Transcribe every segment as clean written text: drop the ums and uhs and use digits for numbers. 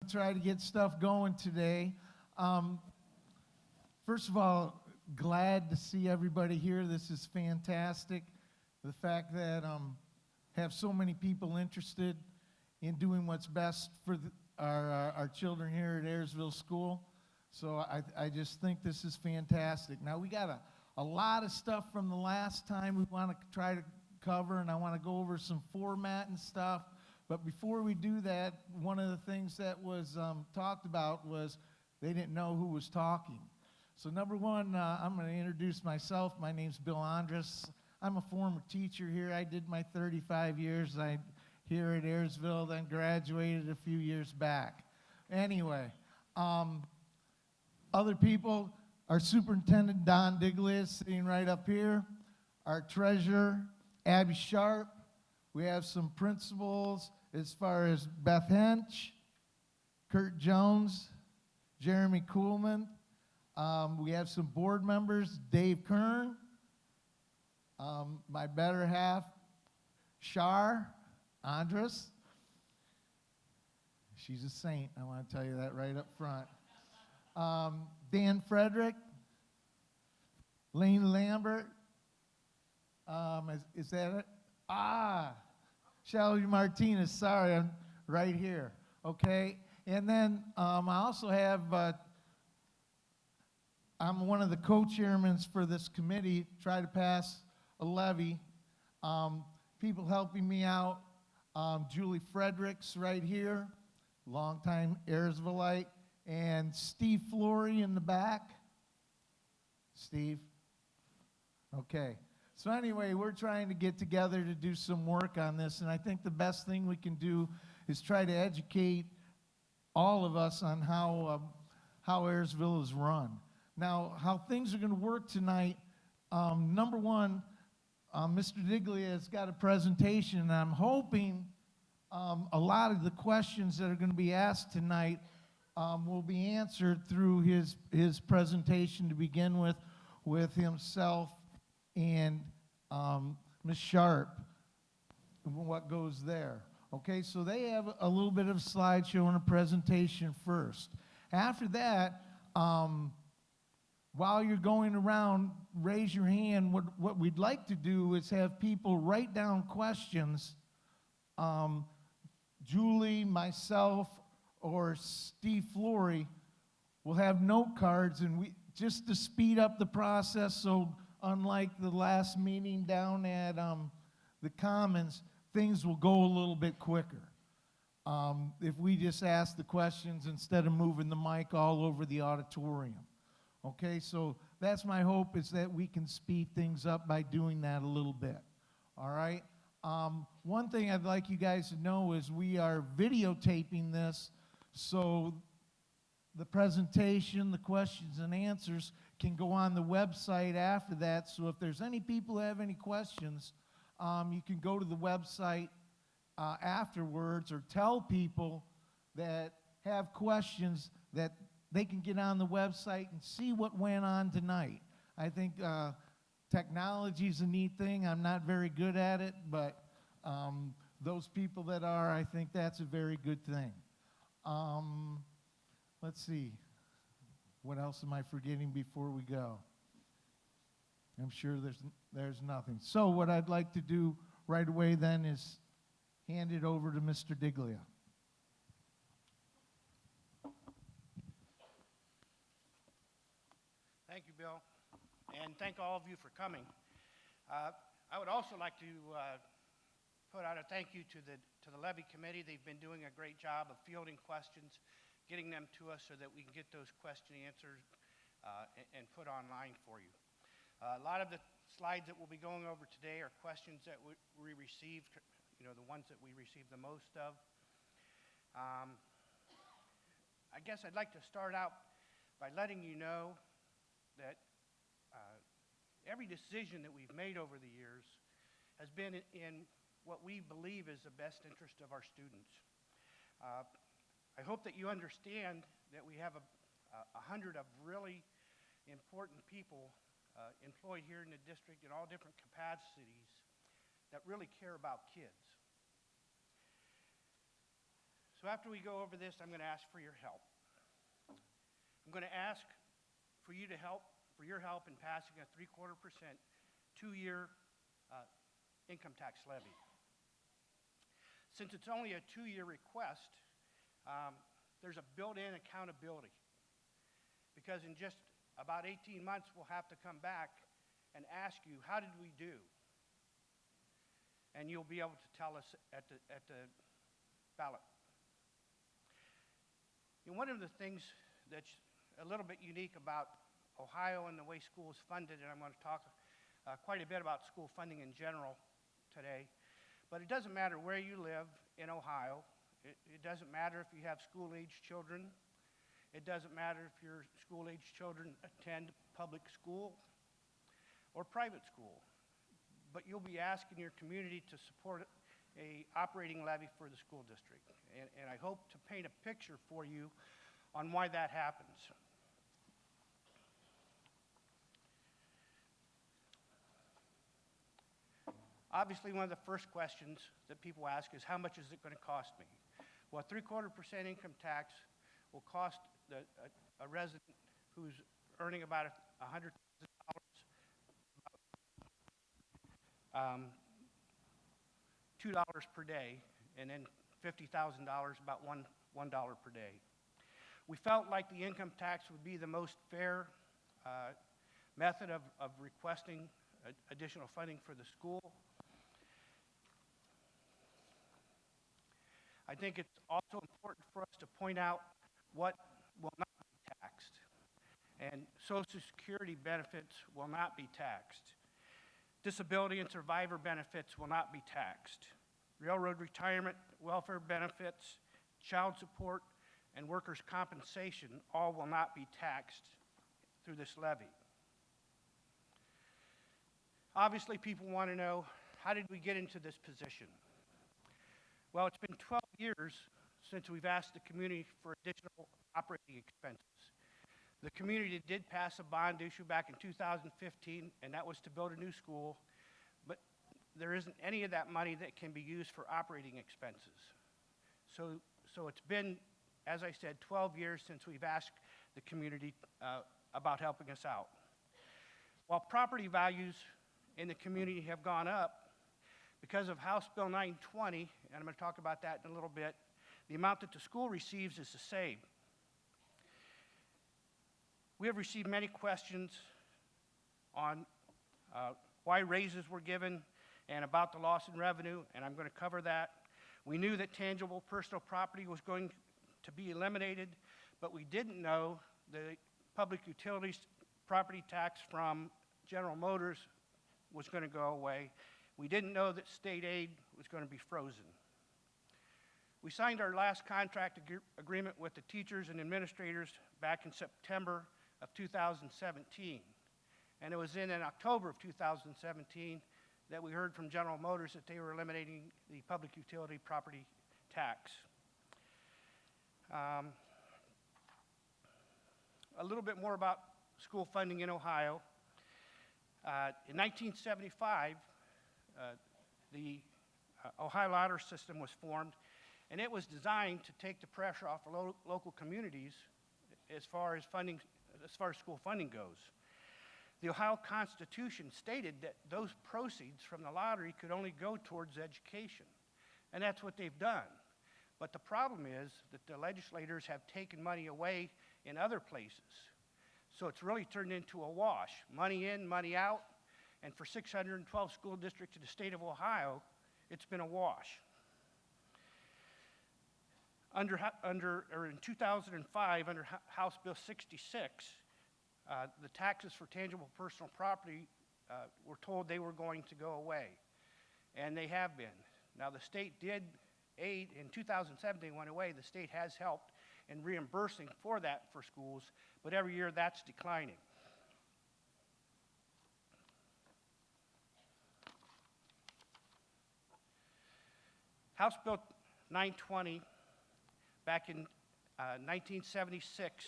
try to get stuff going today. First of all, glad to see everybody here. This is fantastic. The fact that have so many people interested in doing what's best for our children here at Ayersville School. So I just think this is fantastic. Now we got a lot of stuff from the last time we want to try to cover, and I want to go over some format and stuff. But before we do that, one of the things that was talked about was they didn't know who was talking. So number one, I'm going to introduce myself. My name's Bill Andrus. I'm a former teacher here. I did my 35 years here at Ayersville, then graduated a few years back. Anyway, other people, our superintendent, Don Diglia, is sitting right up here. Our treasurer, Abby Sharp. We have some principals as far as Beth Hench, Kurt Jones, Jeremy Kuhlman. We have some board members, Dave Kern, my better half, Shar Andrus. She's a saint, I want to tell you that right up front. Dan Frederick, Lane Lambert, is that it? Shelly Martinez, sorry, I'm right here, okay? And then I also have, I'm one of the co-chairmen for this committee, try to pass a levy. People helping me out, Julie Fredericks right here, longtime Ayersvilleite, and Steve Flory in the back. Steve? Okay. So anyway, we're trying to get together to do some work on this, and I think the best thing we can do is try to educate all of us on how Ayersville is run. Now, how things are going to work tonight, number one, Mr. Diglia has got a presentation, and I'm hoping a lot of the questions that are going to be asked tonight will be answered through his presentation to begin with himself and Ms. Sharp, what goes there. Okay, so they have a little bit of a slideshow and a presentation first. After that, while you're going around, raise your hand. What we'd like to do is have people write down questions. Julie, myself, or Steve Flory will have note cards, and we just to speed up the process, so unlike the last meeting down at the Commons, things will go a little bit quicker. If we just ask the questions instead of moving the mic all over the auditorium. Okay, so that's my hope, is that we can speed things up by doing that a little bit. All right? One thing I'd like you guys to know is we are videotaping this, so the presentation, the questions and answers can go on the website after that. So if there's any people who have any questions, you can go to the website afterwards, or tell people that have questions that they can get on the website and see what went on tonight. I think technology is a neat thing. I'm not very good at it, but those people that are, I think that's a very good thing. Let's see. What else am I forgetting before we go? I'm sure there's nothing. So what I'd like to do right away then is hand it over to Mr. Diglia. Thank you, Bill, and thank all of you for coming. I would also like to put out a thank you to the Levy Committee. They've been doing a great job of fielding questions, getting them to us so that we can get those question answers and put online for you. A lot of the slides that we'll be going over today are questions that we received, the ones that we received the most of. I guess I'd like to start out by letting you know that every decision that we've made over the years has been in what we believe is the best interest of our students. I hope that you understand that we have 100 of really important people employed here in the district in all different capacities that really care about kids. So after we go over this, I'm going to ask for your help. I'm going to ask for you to help, for your help in passing a 3/4% 2-year income tax levy. Since it's only a 2-year request, there's a built-in accountability, because in just about 18 months, we'll have to come back and ask you, how did we do? And you'll be able to tell us at the ballot. And one of the things that's a little bit unique about Ohio and the way school is funded, and I'm going to talk quite a bit about school funding in general today, but it doesn't matter where you live in Ohio. It doesn't matter if you have school-aged children. It doesn't matter if your school-aged children attend public school or private school. But you'll be asking your community to support a operating levy for the school district. And I hope to paint a picture for you on why that happens. Obviously, one of the first questions that people ask is, how much is it going to cost me? Well, a 3/4% income tax will cost a resident who's earning about $100,000, $2 per day, and then $50,000, about $1 per day. We felt like the income tax would be the most fair method of requesting additional funding for the school. I think it's also important for us to point out what will not be taxed. And Social Security benefits will not be taxed. Disability and survivor benefits will not be taxed. Railroad retirement, welfare benefits, child support, and workers' compensation all will not be taxed through this levy. Obviously, people want to know, how did we get into this position? Well, it's been 12 years since we've asked the community for additional operating expenses. The community did pass a bond issue back in 2015, and that was to build a new school, but there isn't any of that money that can be used for operating expenses. So it's been, as I said, 12 years since we've asked the community about helping us out. While property values in the community have gone up, because of House Bill 920, and I'm going to talk about that in a little bit, the amount that the school receives is the same. We have received many questions on why raises were given and about the loss in revenue, and I'm going to cover that. We knew that tangible personal property was going to be eliminated, but we didn't know the public utilities property tax from General Motors was going to go away. We didn't know that state aid was going to be frozen. We signed our last contract agreement with the teachers and administrators back in September of 2017. And it was in October of 2017 that we heard from General Motors that they were eliminating the public utility property tax. A little bit more about school funding in Ohio. In 1975, the Ohio Lottery System was formed, and it was designed to take the pressure off of local communities as far as school funding goes. The Ohio Constitution stated that those proceeds from the lottery could only go towards education, and that's what they've done. But the problem is that the legislators have taken money away in other places. So it's really turned into a wash. Money in, money out. And for 612 school districts in the state of Ohio, it's been a wash. In 2005, under House Bill 66, the taxes for tangible personal property were told they were going to go away, and they have been. Now, the state did aid in 2007, they went away. The state has helped in reimbursing for that for schools, but every year that's declining. House Bill 920, back in 1976,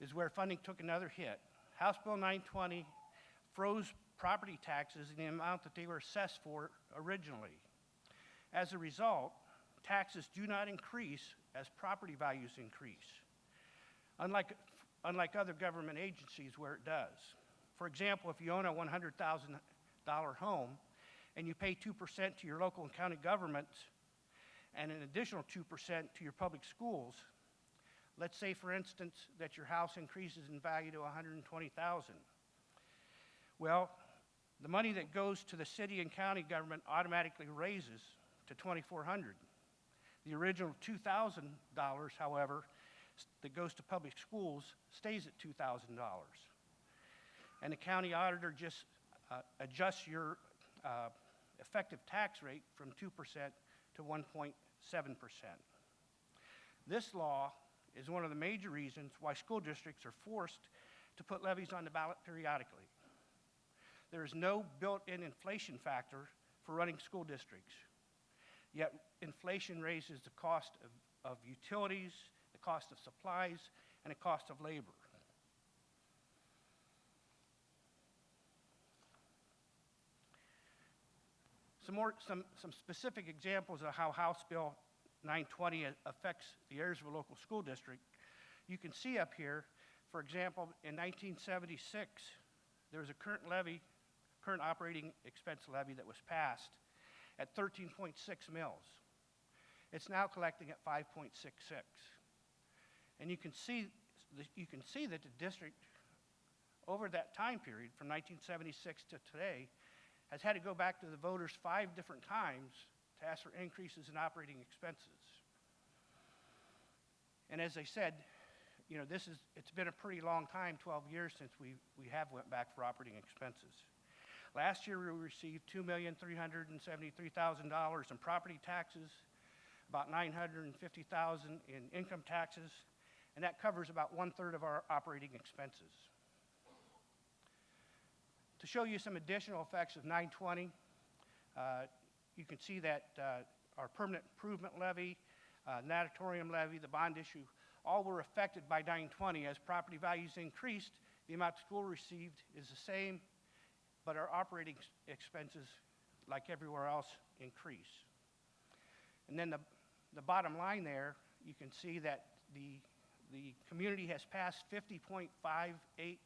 is where funding took another hit. House Bill 920 froze property taxes in the amount that they were assessed for originally. As a result, taxes do not increase as property values increase, unlike other government agencies where it does. For example, if you own a $100,000 home and you pay 2% to your local and county governments and an additional 2% to your public schools, let's say, for instance, that your house increases in value to $120,000. Well, the money that goes to the city and county government automatically raises to $2,400. The original $2,000, however, that goes to public schools stays at $2,000. And the county auditor just adjusts your effective tax rate from 2% to 1.7%. This law is one of the major reasons why school districts are forced to put levies on the ballot periodically. There is no built-in inflation factor for running school districts, yet inflation raises the cost of utilities, the cost of supplies, and the cost of labor. Some specific examples of how House Bill 920 affects the Ayersville Local School District. You can see up here, for example, in 1976, there was a current operating expense levy that was passed at 13.6 mils. It's now collecting at 5.66. And you can see that the district, over that time period, from 1976 to today, has had to go back to the voters 5 different times to ask for increases in operating expenses. And as I said, it's been a pretty long time, 12 years, since we have went back for operating expenses. Last year, we received $2,373,000 in property taxes, about $950,000 in income taxes, and that covers about 1/3 of our operating expenses. To show you some additional effects of 920, you can see that our permanent improvement levy, natatorium levy, the bond issue, all were affected by 920. As property values increased, the amount the school received is the same, but our operating expenses, like everywhere else, increase. And then the bottom line there, you can see that the community has passed 50.58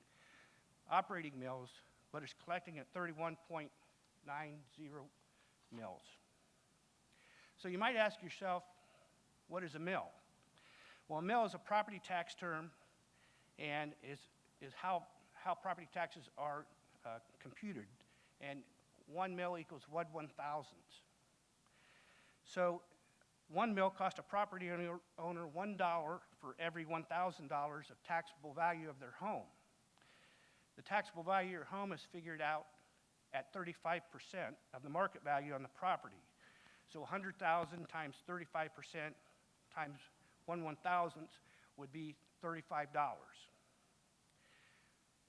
operating mills, but is collecting at 31.90 mills. So you might ask yourself, what is a mill? Well, a mill is a property tax term and is how property taxes are computed. And 1 mill equals 1/1000. So 1 mill costs a property owner $1 for every $1,000 of taxable value of their home. The taxable value of your home is figured out at 35% of the market value on the property. So 100,000 times 35% times 1/1000 would be $35.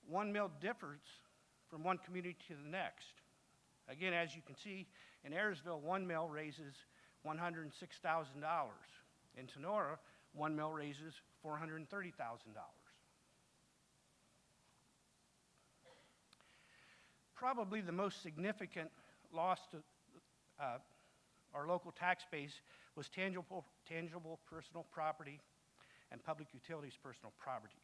1 mill differs from one community to the next. Again, as you can see, in Ayersville, 1 mill raises $106,000. In Sonora, 1 mill raises $430,000. Probably the most significant loss to our local tax base was tangible personal property and public utilities personal property.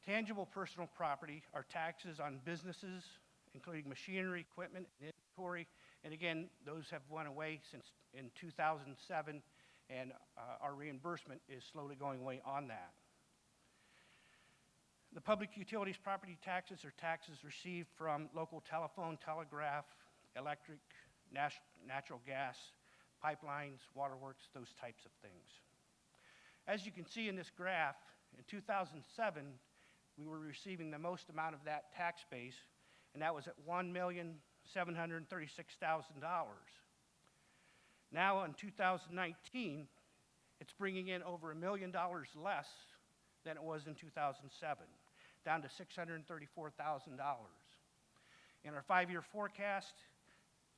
Tangible personal property are taxes on businesses, including machinery, equipment, and inventory. And again, those have went away since in 2007, and our reimbursement is slowly going away on that. The public utilities property taxes are taxes received from local telephone, telegraph, electric, natural gas, pipelines, waterworks, those types of things. As you can see in this graph, in 2007, we were receiving the most amount of that tax base, and that was at $1,736,000. Now in 2019, it's bringing in over $1 million less than it was in 2007, down to $634,000. In our 5-year forecast,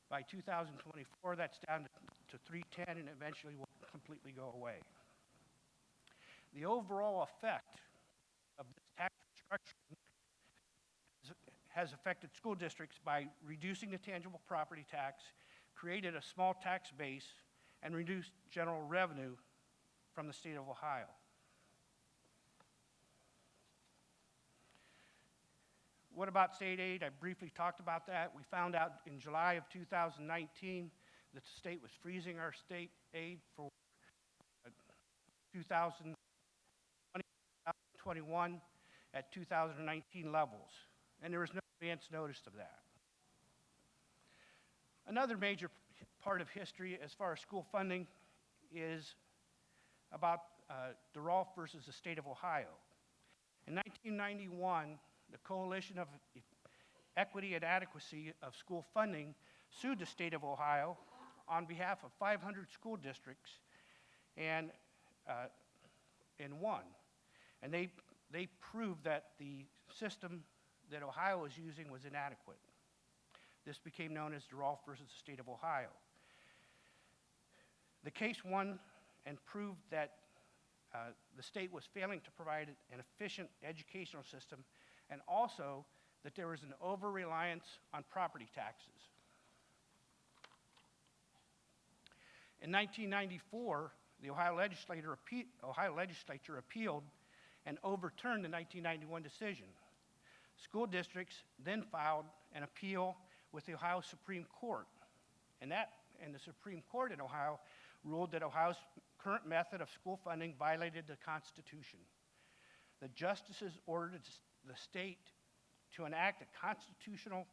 by 2024, that's down to $310, and eventually will completely go away. The overall effect of this tax restructuring has affected school districts by reducing the tangible property tax, created a small tax base, and reduce general revenue from the state of Ohio. What about state aid? I briefly talked about that. We found out in July of 2019 that the state was freezing our state aid for 2021 at 2019 levels, and there was no advance notice of that. Another major part of history as far as school funding is about DeRolf versus the state of Ohio. In 1991, the Coalition of Equity and Adequacy of School Funding sued the state of Ohio on behalf of 500 school districts and won. And they proved that the system that Ohio was using was inadequate. This became known as DeRolf versus the state of Ohio. The case won and proved that the state was failing to provide an efficient educational system, and also that there was an over-reliance on property taxes. In 1994, the Ohio legislature appealed and overturned the 1991 decision. School districts then filed an appeal with the Ohio Supreme Court, and the Supreme Court in Ohio ruled that Ohio's current method of school funding violated the Constitution. The justices ordered the state to enact a constitutional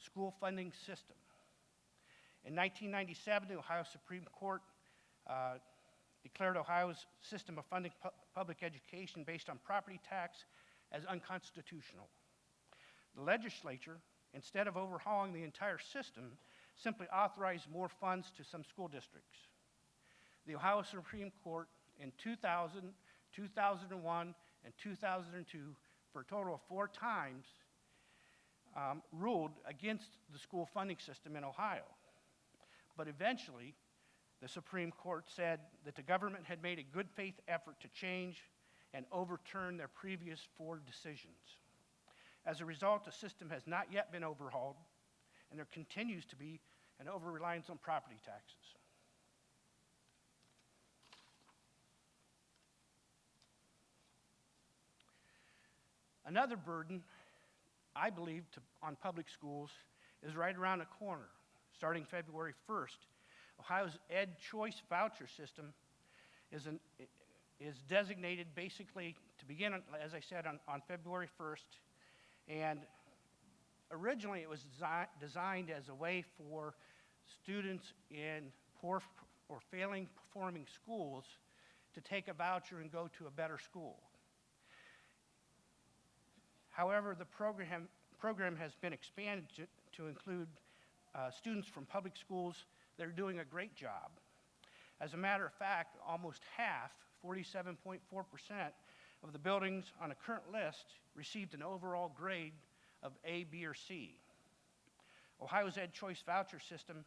school funding system. In 1997, the Ohio Supreme Court declared Ohio's system of funding public education based on property tax as unconstitutional. The legislature, instead of overhauling the entire system, simply authorized more funds to some school districts. The Ohio Supreme Court in 2000, 2001, and 2002, for a total of 4 times, ruled against the school funding system in Ohio. But eventually, the Supreme Court said that the government had made a good faith effort to change and overturn their previous 4 decisions. As a result, the system has not yet been overhauled, and there continues to be an over-reliance on property taxes. Another burden, I believe, on public schools is right around the corner. Starting February 1st, Ohio's Ed Choice voucher system is designated basically to begin, as I said, on February 1st. And originally it was designed as a way for students in poor or failing performing schools to take a voucher and go to a better school. However, the program has been expanded to include students from public schools that are doing a great job. As a matter of fact, almost half, 47.4%, of the buildings on a current list received an overall grade of A, B, or C. Ohio's Ed Choice voucher system,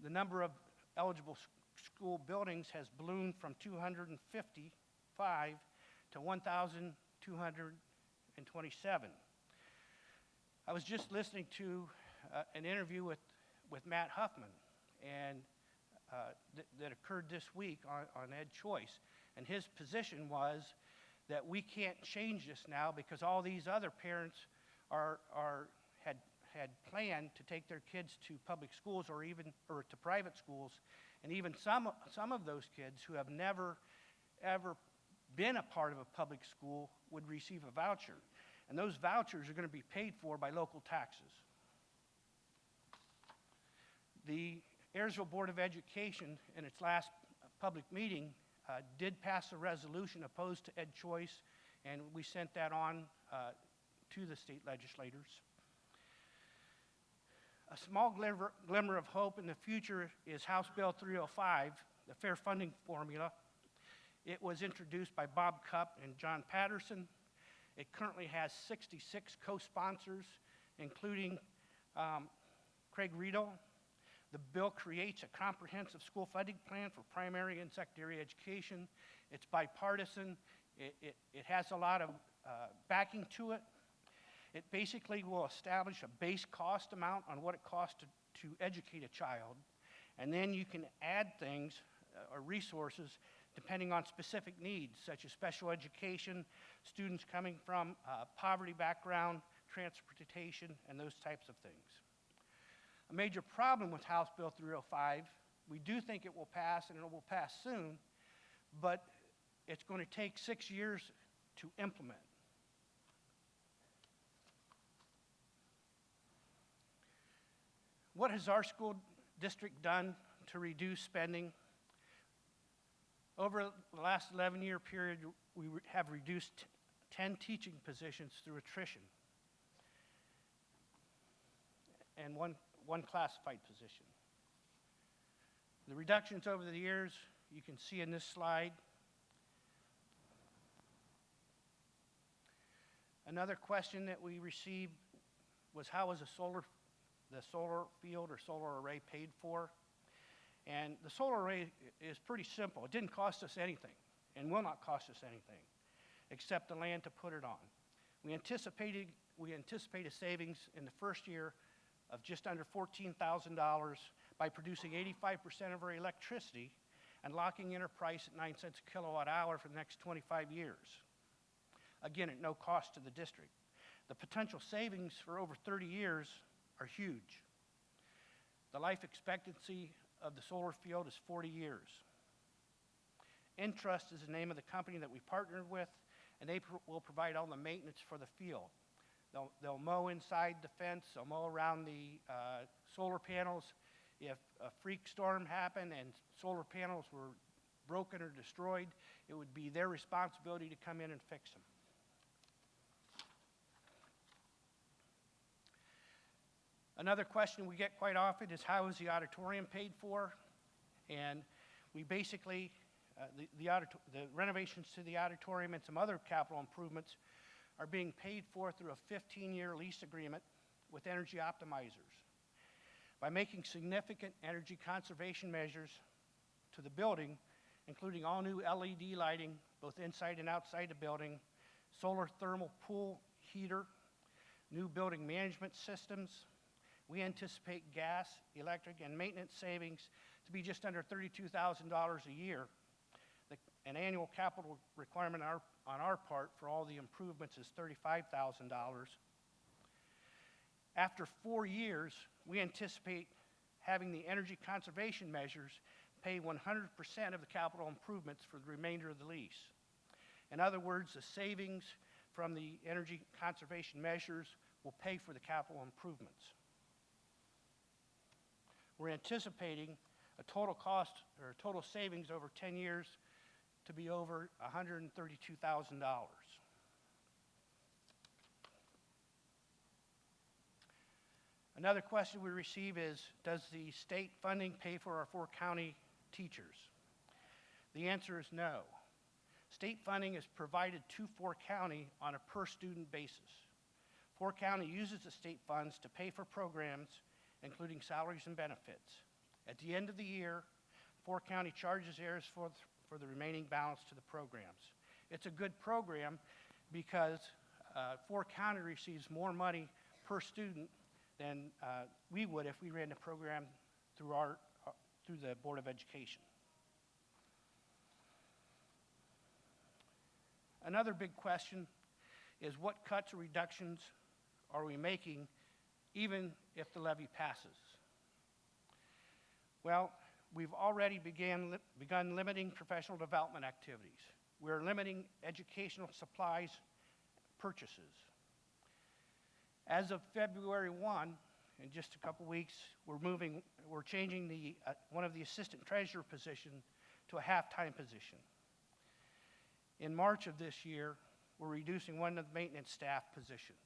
the number of eligible school buildings has ballooned from 255 to 1,227. I was just listening to an interview with Matt Huffman, and that occurred this week on Ed Choice, and his position was that we can't change this now because all these other parents had planned to take their kids to public schools or to private schools, and even some of those kids who have never ever been a part of a public school would receive a voucher, and those vouchers are going to be paid for by local taxes. The Ayersville Board of Education, in its last public meeting, did pass a resolution opposed to Ed Choice, and we sent that on to the state legislators. A small glimmer of hope in the future is House Bill 305, the Fair Funding Formula. It was introduced by Bob Cupp and John Patterson. It currently has 66 co-sponsors, including Craig Riedel. The bill creates a comprehensive school funding plan for primary and secondary education. It's bipartisan. It has a lot of backing to it. It basically will establish a base cost amount on what it costs to educate a child, And then you can add things or resources depending on specific needs, such as special education, students coming from poverty background, transportation, and those types of things. A major problem with House Bill 305, we do think it will pass, and it will pass soon, but it's going to take 6 years to implement. What has our school district done to reduce spending? Over the last 11-year period, we have reduced 10 teaching positions through attrition and one classified position. The reductions over the years, you can see in this slide. Another question that we received was, how was the solar field or solar array paid for? And the solar array is pretty simple. It didn't cost us anything and will not cost us anything except the land to put it on. We anticipate a savings in the first year of just under $14,000 by producing 85% of our electricity and locking in our price at 9 cents a kilowatt hour for the next 25 years. Again, at no cost to the district. The potential savings for over 30 years are huge. The life expectancy of the solar field is 40 years. Entrust is the name of the company that we partnered with, and they will provide all the maintenance for the field. They'll mow inside the fence, they'll mow around the solar panels. If a freak storm happened and solar panels were broken or destroyed, it would be their responsibility to come in and fix them. Another question we get quite often is, how is the auditorium paid for? And we basically, the renovations to the auditorium and some other capital improvements are being paid for through a 15-year lease agreement with energy optimizers. By making significant energy conservation measures to the building, including all new LED lighting, both inside and outside the building, solar thermal pool heater, new building management systems, we anticipate gas, electric, and maintenance savings to be just under $32,000 a year. An annual capital requirement on our part for all the improvements is $35,000. After 4 years, we anticipate having the energy conservation measures pay 100% of the capital improvements for the remainder of the lease. In other words, the savings from the energy conservation measures will pay for the capital improvements. We're anticipating a total cost or total savings over 10 years to be over $132,000. Another question we receive is, does the state funding pay for our 4 county teachers? The answer is no. State funding is provided to 4 county on a per student basis. 4 county uses the state funds to pay for programs, including salaries and benefits. At the end of the year, 4 county charges Ayersville for the remaining balance to the programs. It's a good program because 4 county receives more money per student than we would if we ran the program through the Board of Education. Another big question is, what cuts or reductions are we making even if the levy passes? Well, we've already begun limiting professional development activities. We're limiting educational supplies purchases. As of February 1, in just a couple weeks, we're changing one of the assistant treasurer position to a half-time position. In March of this year, we're reducing one of the maintenance staff positions.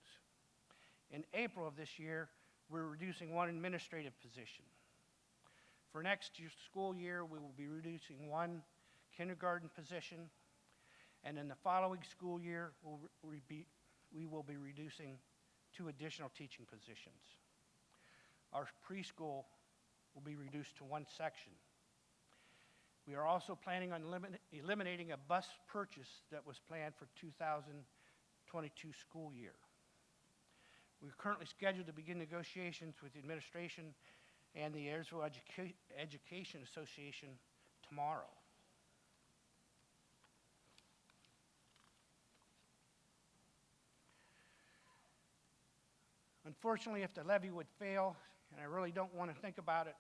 In April of this year, we're reducing one administrative position. For next school year, we will be reducing one kindergarten position, and in the following school year, we will be reducing 2 additional teaching positions. Our preschool will be reduced to 1 section. We are also planning on eliminating a bus purchase that was planned for 2022 school year. We're currently scheduled to begin negotiations with the administration and the Ayersville Education Association tomorrow. Unfortunately, if the levy would fail, and I really don't want to think about it,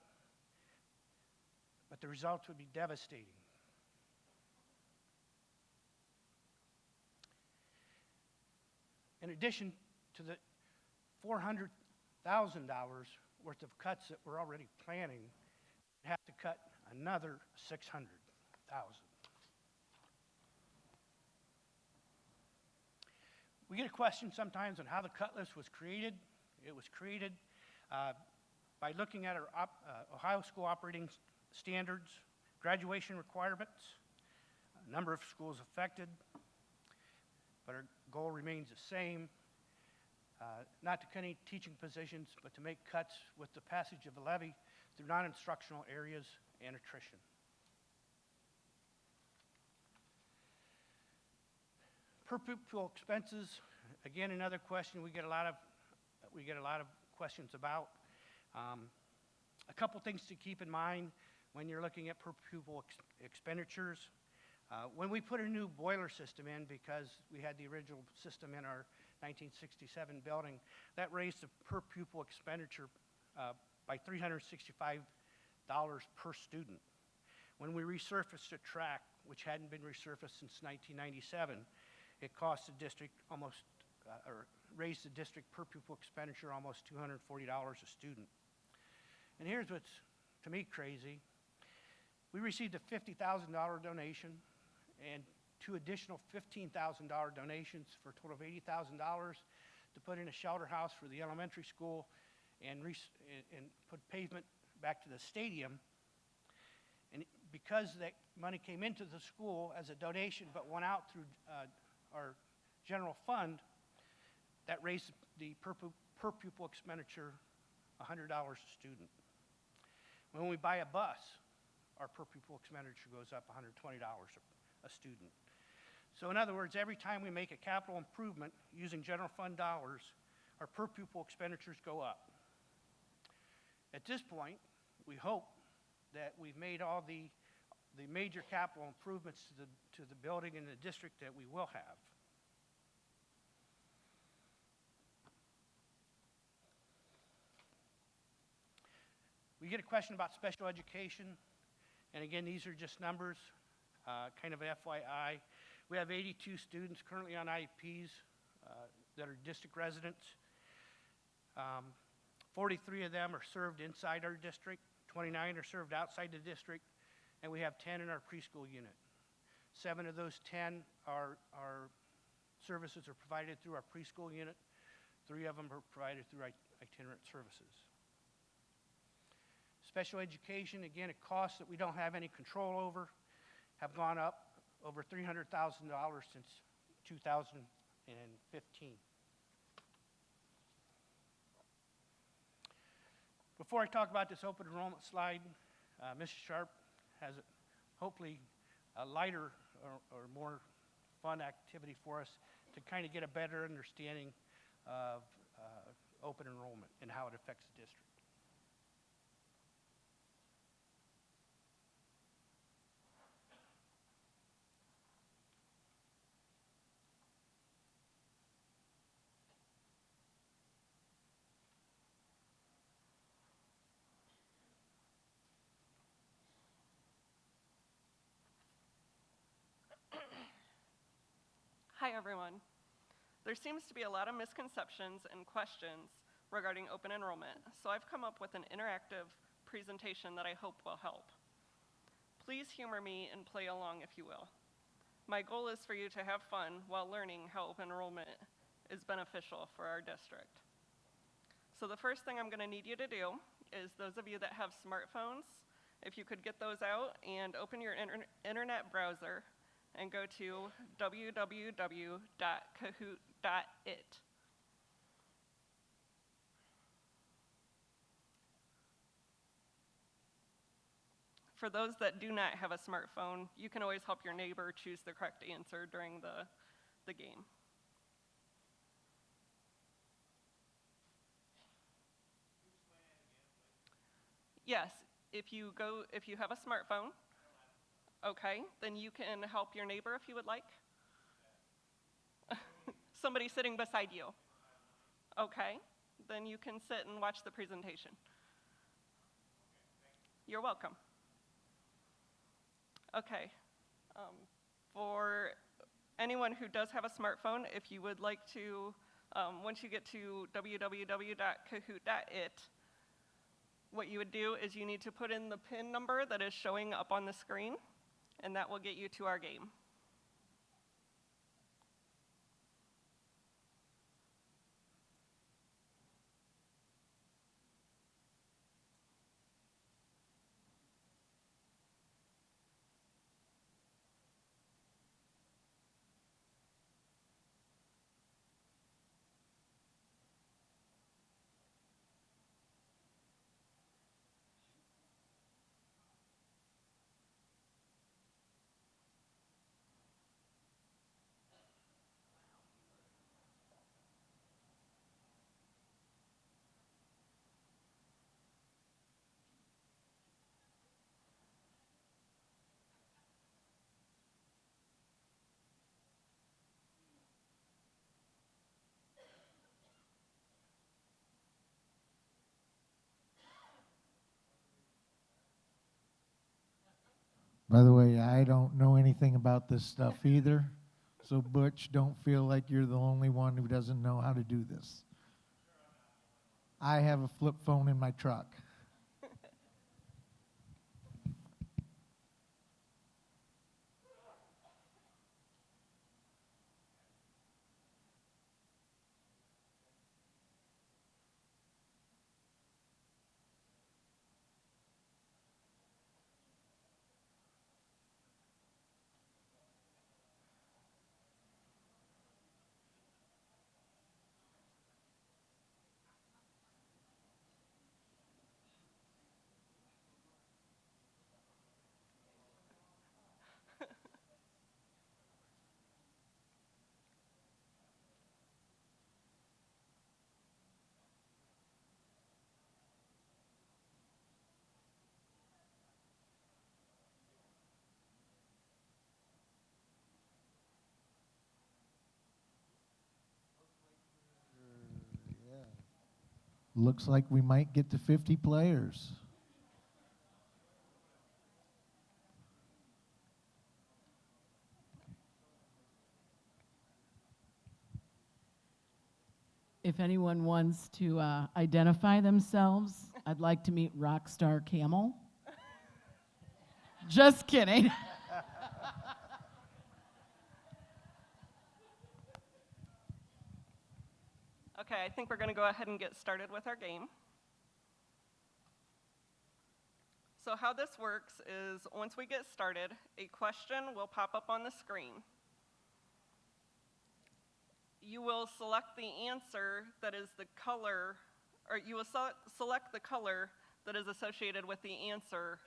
but the results would be devastating. In addition to the $400,000 worth of cuts that we're already planning, we have to cut another $600,000. We get a question sometimes on how the cut list was created. It was created by looking at our Ohio school operating standards, graduation requirements, number of schools affected, but our goal remains the same, not to cut any teaching positions, but to make cuts with the passage of the levy through non-instructional areas and attrition. Per pupil expenses, again, another question we get a lot of questions about. A couple things to keep in mind when you're looking at per pupil expenditures. When we put a new boiler system in, because we had the original system in our 1967 building, that raised the per pupil expenditure by $365 per student. When we resurfaced a track, which hadn't been resurfaced since 1997, it cost the district almost, or raised the district per pupil expenditure almost $240 a student. And here's what's, to me, crazy. We received a $50,000 donation and two additional $15,000 donations for a total of $80,000 to put in a shelter house for the elementary school and put pavement back to the stadium. And because that money came into the school as a donation but went out through our general fund, that raised the per pupil expenditure $100 a student. When we buy a bus, our per pupil expenditure goes up $120 a student. So in other words, every time we make a capital improvement using general fund dollars, our per pupil expenditures go up. At this point, we hope that we've made all the major capital improvements to the building and the district that we will have. We get a question about special education, and again, these are just numbers, kind of FYI. We have 82 students currently on IEPs that are district residents. 43 of them are served inside our district, 29 are served outside the district, and we have 10 in our preschool unit. 7 of those 10 are services are provided through our preschool unit. 3 of them are provided through itinerant services. Special education, again, a cost that we don't have any control over, have gone up over $300,000 since 2015. Before I talk about this open enrollment slide, Mrs. Sharp has hopefully a lighter or more fun activity for us to kind of get a better understanding of open enrollment and how it affects the district. Hi, everyone. There seems to be a lot of misconceptions and questions regarding open enrollment, so I've come up with an interactive presentation that I hope will help. Please humor me and play along, if you will. My goal is for you to have fun while learning how open enrollment is beneficial for our district. So the first thing I'm going to need you to do is those of you that have smartphones, if you could get those out and open your internet browser and go to www.kahoot.it. For those that do not have a smartphone, you can always help your neighbor choose the correct answer during the game. Yes, if you have a smartphone, okay, then you can help your neighbor if you would like. Somebody sitting beside you. Okay, then you can sit and watch the presentation. You're welcome. Okay, for anyone who does have a smartphone, if you would like to, once you get to www.kahoot.it, what you would do is you need to put in the PIN number that is showing up on the screen, and that will get you to our game. By the way, I don't know anything about this stuff either, so Butch, don't feel like you're the only one who doesn't know how to do this. I have a flip phone in my truck. Looks like we might get to 50 players. If anyone wants to identify themselves, I'd like to meet Rockstar Camel. Just kidding. Okay, I think we're going to go ahead and get started with our game. So how this works is once we get started, a question will pop up on the screen. You will select the answer that is the color, or you will select the color that is associated with the answer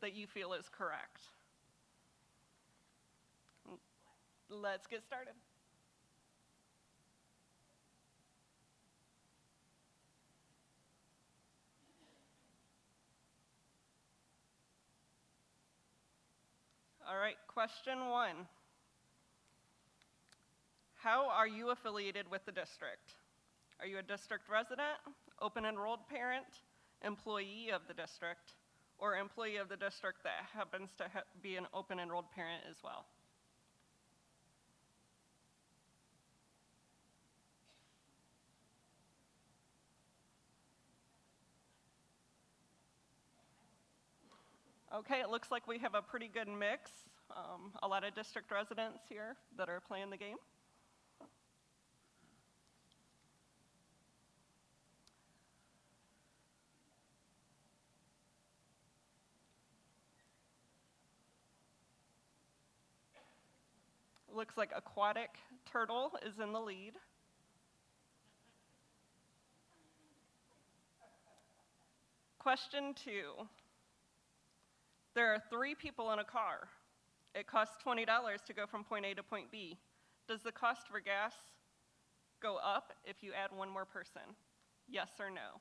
that you feel is correct. Let's get started. All right, question 1. How are you affiliated with the district? Are you a district resident, open enrolled parent, employee of the district, or employee of the district that happens to be an open enrolled parent as well? Okay, it looks like we have a pretty good mix. A lot of district residents here that are playing the game. Looks like aquatic turtle is in the lead. Question 2. There are 3 people in a car. It costs $20 to go from point A to point B. Does the cost for gas go up if you add one more person? Yes or no?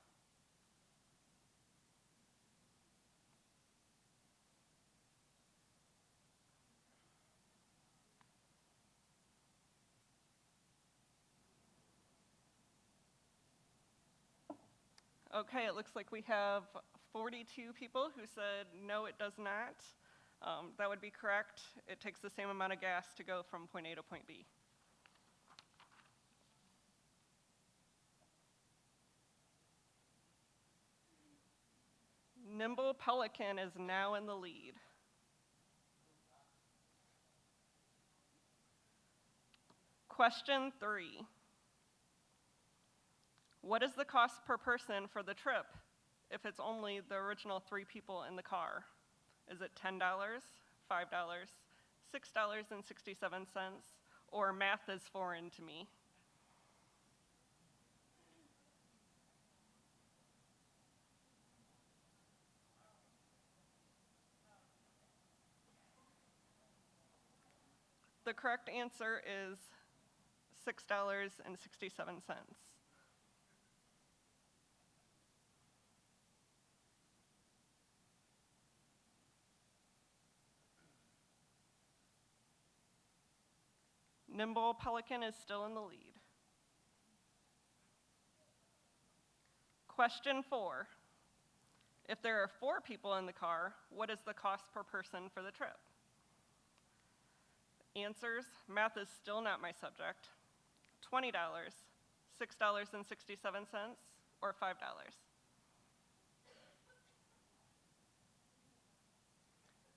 Okay, it looks like we have 42 people who said, no, it does not. That would be correct. It takes the same amount of gas to go from point A to point B. Nimble Pelican is now in the lead. Question 3. What is the cost per person for the trip if it's only the original 3 people in the car? Is it $10, $5, $6.67, or math is foreign to me? The correct answer is $6.67. Nimble Pelican is still in the lead. Question 4. If there are 4 people in the car, what is the cost per person for the trip? Answers, math is still not my subject. $20, $6.67, or $5?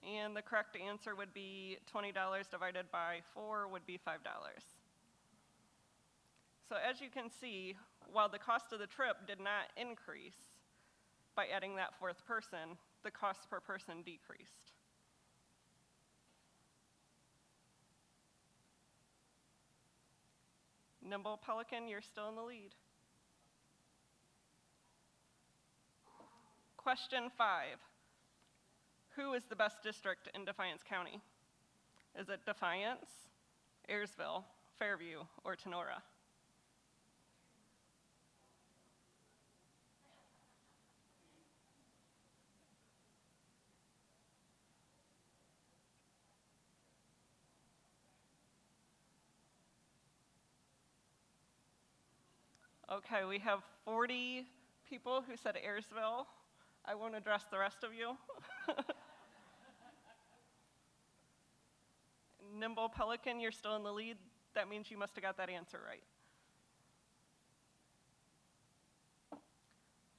And the correct answer would be $20 divided by 4 would be $5. So as you can see, while the cost of the trip did not increase by adding that 4th person, the cost per person decreased. Nimble Pelican, you're still in the lead. Question 5. Who is the best district in Defiance County? Is it Defiance, Ayersville, Fairview, or Tenora? Okay, we have 40 people who said Ayersville. I won't address the rest of you. Nimble Pelican, you're still in the lead. That means you must have got that answer right.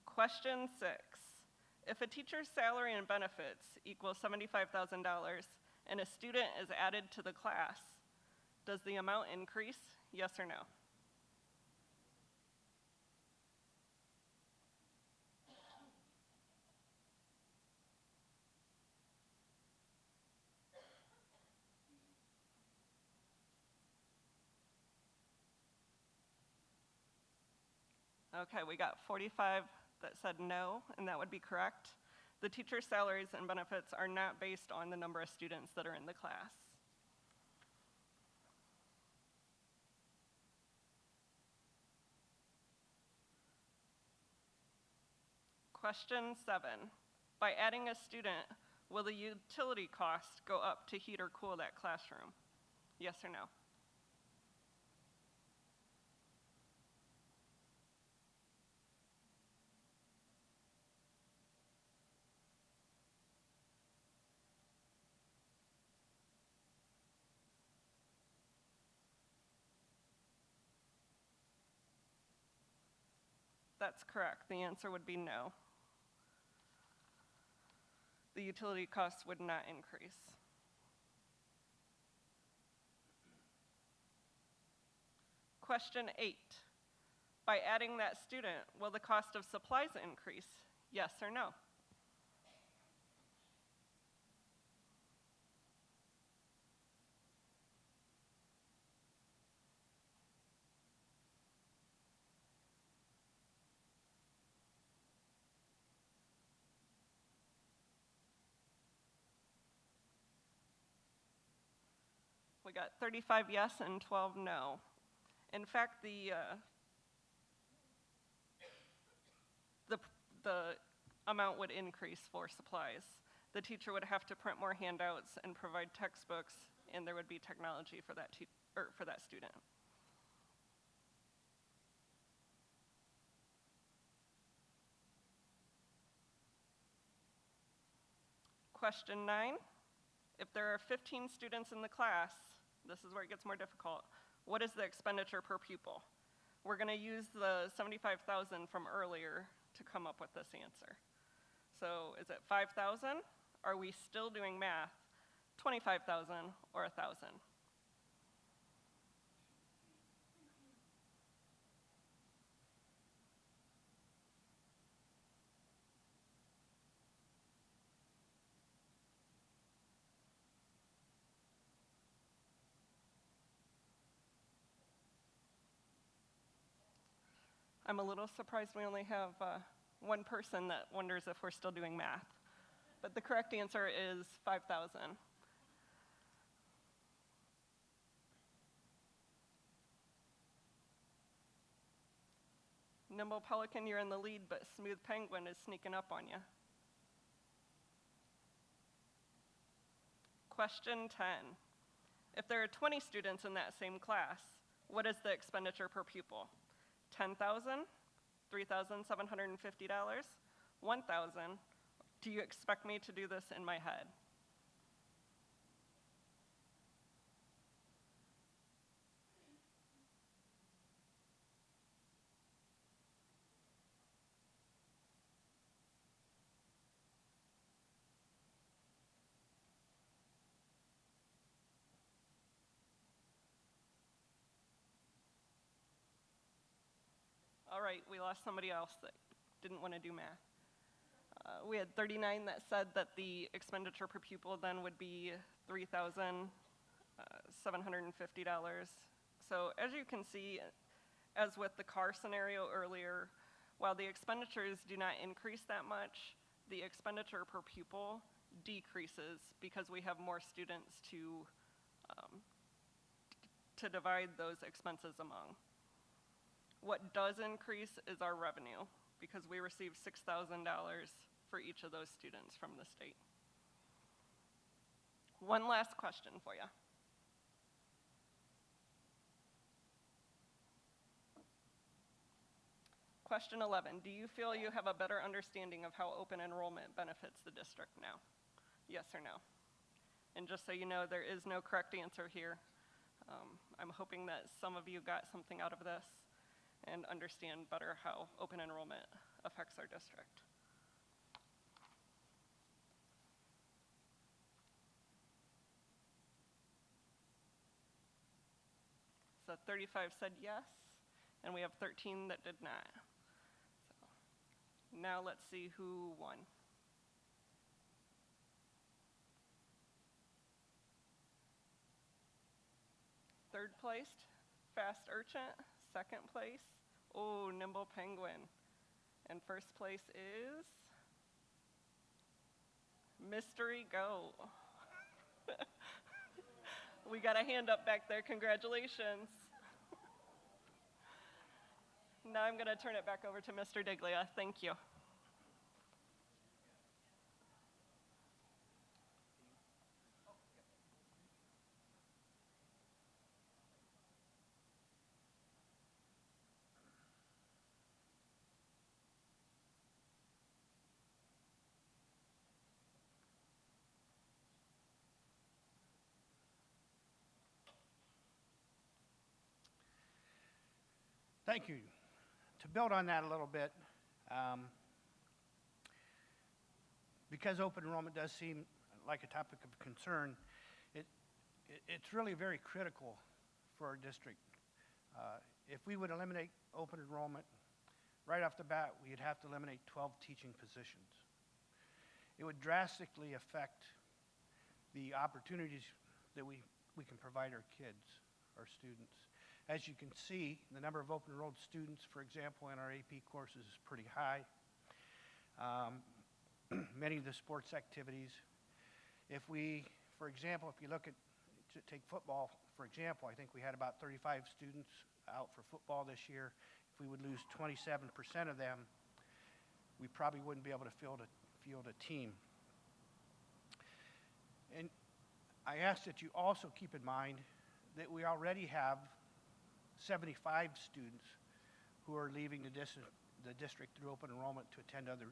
Question 6. If a teacher's salary and benefits equals $75,000 and a student is added to the class, does the amount increase? Yes or no? Okay, we got 45 that said no, and that would be correct. The teacher's salaries and benefits are not based on the number of students that are in the class. Question 7. By adding a student, will the utility cost go up to heat or cool that classroom? Yes or no? That's correct. The answer would be no. The utility costs would not increase. Question 8. By adding that student, will the cost of supplies increase? Yes or no? We got 35 yes and 12 no. In fact, the amount would increase for supplies. The teacher would have to print more handouts and provide textbooks, and there would be technology for that for that student. Question 9, if there are 15 students in the class, this is where it gets more difficult, what is the expenditure per pupil? We're gonna use the 75,000 from earlier to come up with this answer. So is it 5,000? Are we still doing math? 25,000 or 1,000? I'm a little surprised we only have one person that wonders if we're still doing math. But the correct answer is 5,000. Nimble Pelican, you're in the lead, but Smooth Penguin is sneaking up on you. Question 10. If there are 20 students in that same class, what is the expenditure per pupil? 10,000, $3,750, 1,000. Do you expect me to do this in my head? All right, we lost somebody else that didn't want to do math. We had 39 that said that the expenditure per pupil then would be $3,750. So as you can see, as with the car scenario earlier, while the expenditures do not increase that much, the expenditure per pupil decreases because we have more students to divide those expenses among. What does increase is our revenue, because we receive $6,000 for each of those students from the state. One last question for you. Question 11, do you feel you have a better understanding of how open enrollment benefits the district now? Yes or no? And just so you know, there is no correct answer here. I'm hoping that some of you got something out of this and understand better how open enrollment affects our district. So 35 said yes, and we have 13 that did not. So now let's see who won. Third placed, Fast Urchin. Second place, oh, Nimble Penguin. And first place is Mystery Go. We got a hand up back there, congratulations. Now I'm gonna turn it back over to Mr. Diglia, thank you. Thank you. To build on that a little bit, because open enrollment does seem like a topic of concern, it's really very critical for our district. If we would eliminate open enrollment, right off the bat, we'd have to eliminate 12 teaching positions. It would drastically affect the opportunities that we can provide our kids, our students. As you can see, the number of open enrolled students, for example, in our AP courses is pretty high. Many of the sports activities, if we, for example, if you look at, take football, for example, I think we had about 35 students out for football this year. If we would lose 27% of them, we probably wouldn't be able to field a team. And I ask that you also keep in mind that we already have 75 students who are leaving the district through open enrollment to attend other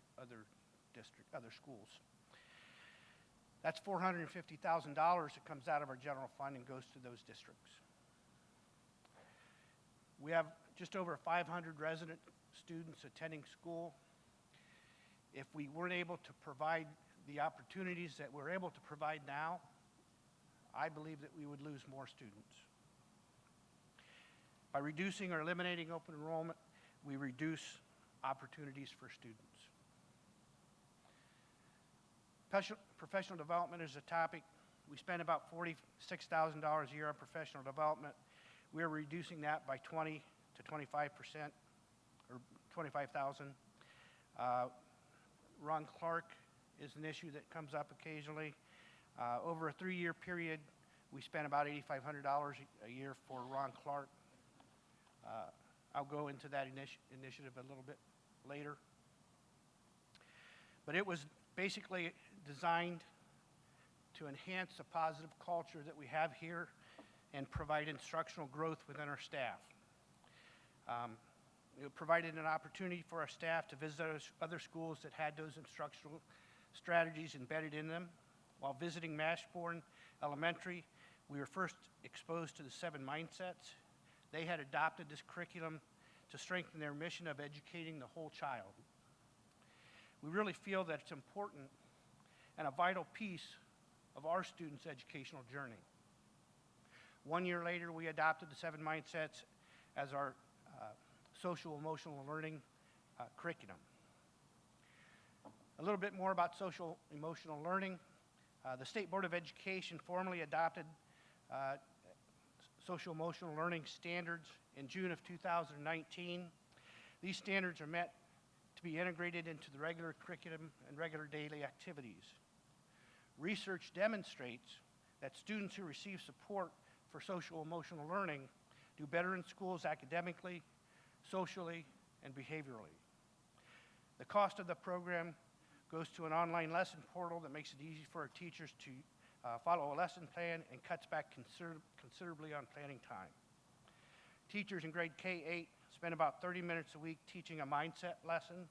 schools. That's $450,000 that comes out of our general fund and goes to those districts. We have just over 500 resident students attending school. If we weren't able to provide the opportunities that we're able to provide now, I believe that we would lose more students. By reducing or eliminating open enrollment, we reduce opportunities for students. Professional development is a topic. We spend about $46,000 a year on professional development. We're reducing that by 20 to 25%, or 25,000. Ron Clark is an issue that comes up occasionally. Over a 3-year period, we spent about $8,500 a year for Ron Clark. I'll go into that initiative a little bit later. But it was basically designed to enhance the positive culture that we have here and provide instructional growth within our staff. It provided an opportunity for our staff to visit other schools that had those instructional strategies embedded in them. While visiting Mashbourne Elementary, we were first exposed to the 7 mindsets. They had adopted this curriculum to strengthen their mission of educating the whole child. We really feel that it's important and a vital piece of our students' educational journey. 1 year later, we adopted the 7 mindsets as our social emotional learning curriculum. A little bit more about social emotional learning. The State Board of Education formally adopted social emotional learning standards in June of 2019. These standards are meant to be integrated into the regular curriculum and regular daily activities. Research demonstrates that students who receive support for social emotional learning do better in schools academically, socially, and behaviorally. The cost of the program goes to an online lesson portal that makes it easy for our teachers to follow a lesson plan and cuts back considerably on planning time. Teachers in grade K-8 spend about 30 minutes a week teaching a mindset lesson,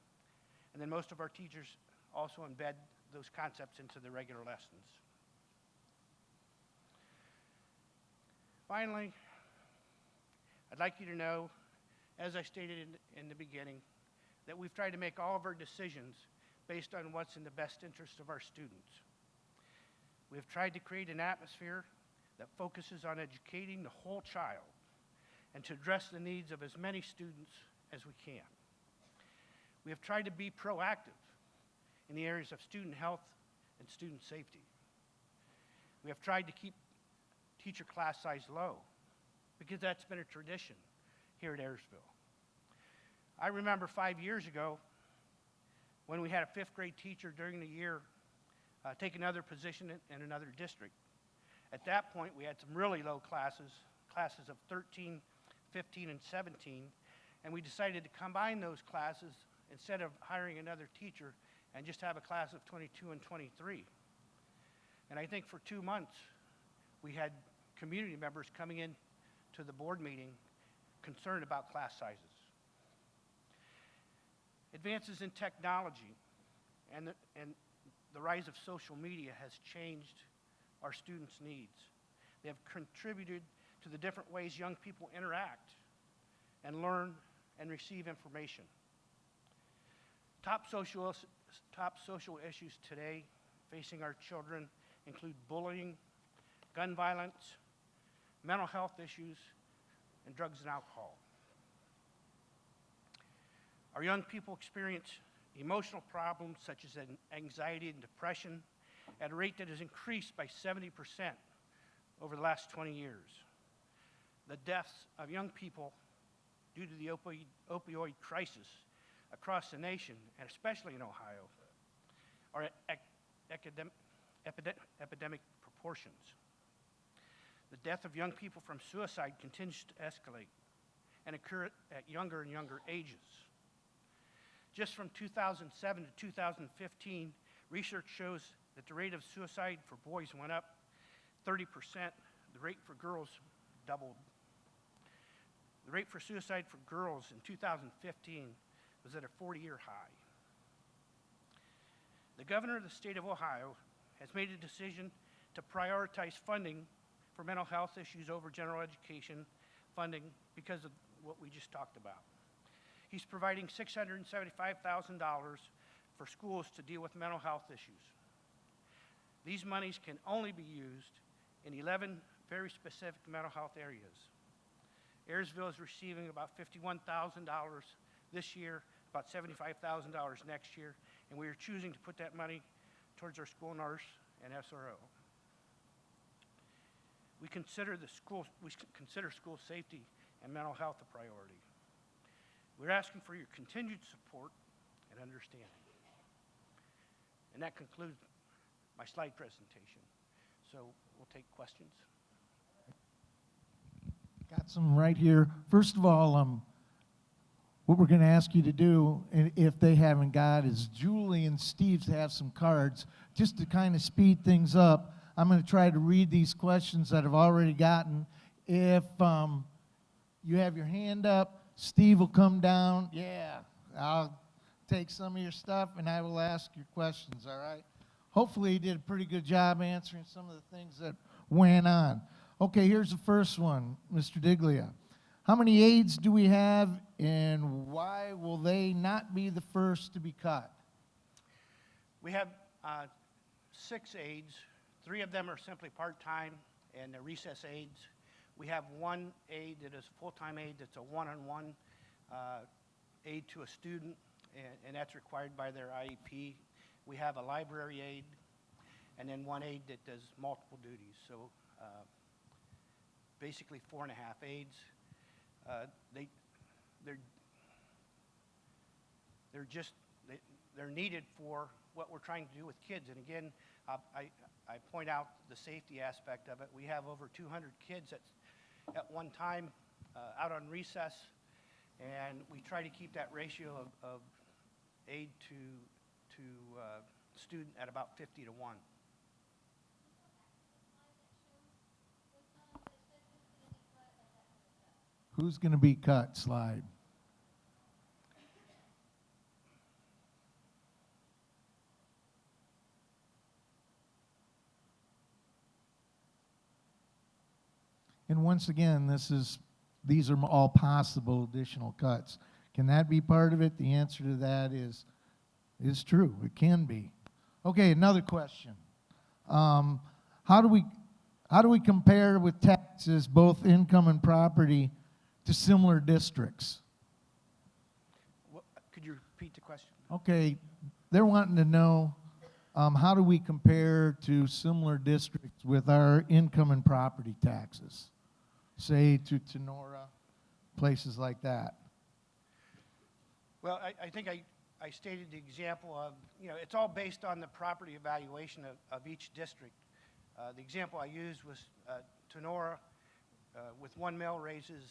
and then most of our teachers also embed those concepts into their regular lessons. Finally, I'd like you to know, as I stated in the beginning, that we've tried to make all of our decisions based on what's in the best interest of our students. We have tried to create an atmosphere that focuses on educating the whole child and to address the needs of as many students as we can. We have tried to be proactive in the areas of student health and student safety. We have tried to keep teacher class size low because that's been a tradition here at Ayersville. I remember 5 years ago when we had a 5th grade teacher during the year take another position in another district. At that point, we had some really low classes of 13, 15, and 17, and we decided to combine those classes instead of hiring another teacher and just have a class of 22 and 23. And I think for 2 months, we had community members coming in to the board meeting concerned about class sizes. Advances in technology and the rise of social media has changed our students' needs. They have contributed to the different ways young people interact and learn and receive information. Top social issues today facing our children include bullying, gun violence, mental health issues, and drugs and alcohol. Our young people experience emotional problems such as anxiety and depression at a rate that has increased by 70% over the last 20 years. The deaths of young people due to the opioid crisis across the nation, and especially in Ohio, are at epidemic proportions. The death of young people from suicide continues to escalate and occur at younger and younger ages. Just from 2007 to 2015, research shows that the rate of suicide for boys went up 30%. The rate for girls doubled. The rate for suicide for girls in 2015 was at a 40-year high. The governor of the state of Ohio has made a decision to prioritize funding for mental health issues over general education funding because of what we just talked about. He's providing $675,000 for schools to deal with mental health issues. These monies can only be used in 11 very specific mental health areas. Ayersville is receiving about $51,000 this year, about $75,000 next year, and we are choosing to put that money towards our school nurse and SRO. We consider school safety and mental health a priority. We're asking for your continued support and understanding. And that concludes my slide presentation. So we'll take questions. Got some right here. First of all, what we're going to ask you to do, and if they haven't got, is Julie and Steve have some cards. Just to kind of speed things up, I'm going to try to read these questions that I've already gotten. If you have your hand up, Steve will come down. Yeah, I'll take some of your stuff, and I will ask your questions, all right? Hopefully he did a pretty good job answering some of the things that went on. Okay, here's the first one, Mr. Diglia. How many aides do we have, and why will they not be the first to be cut? We have 6 aides. 3 of them are simply part-time and they're recess aides. We have 1 aide that is a full-time aide that's a one-on-one aide to a student, and that's required by their IEP. We have a library aide, and then 1 aide that does multiple duties. So basically 4.5 aides. They're needed for what we're trying to do with kids. And again, I point out the safety aspect of it. We have over 200 kids at one time out on recess, and we try to keep that ratio of aide to student at about 50 to 1. Who's going to be cut? Slide. And once again, these are all possible additional cuts. Can that be part of it? The answer to that is true. It can be. Okay, another question. How do we compare with taxes, both income and property, to similar districts? Could you repeat the question? Okay, they're wanting to know how do we compare to similar districts with our income and property taxes, say to Tenora, places like that. Well, I think I stated the example of, it's all based on the property evaluation of each district. The example I used was Tenora with 1 mill raises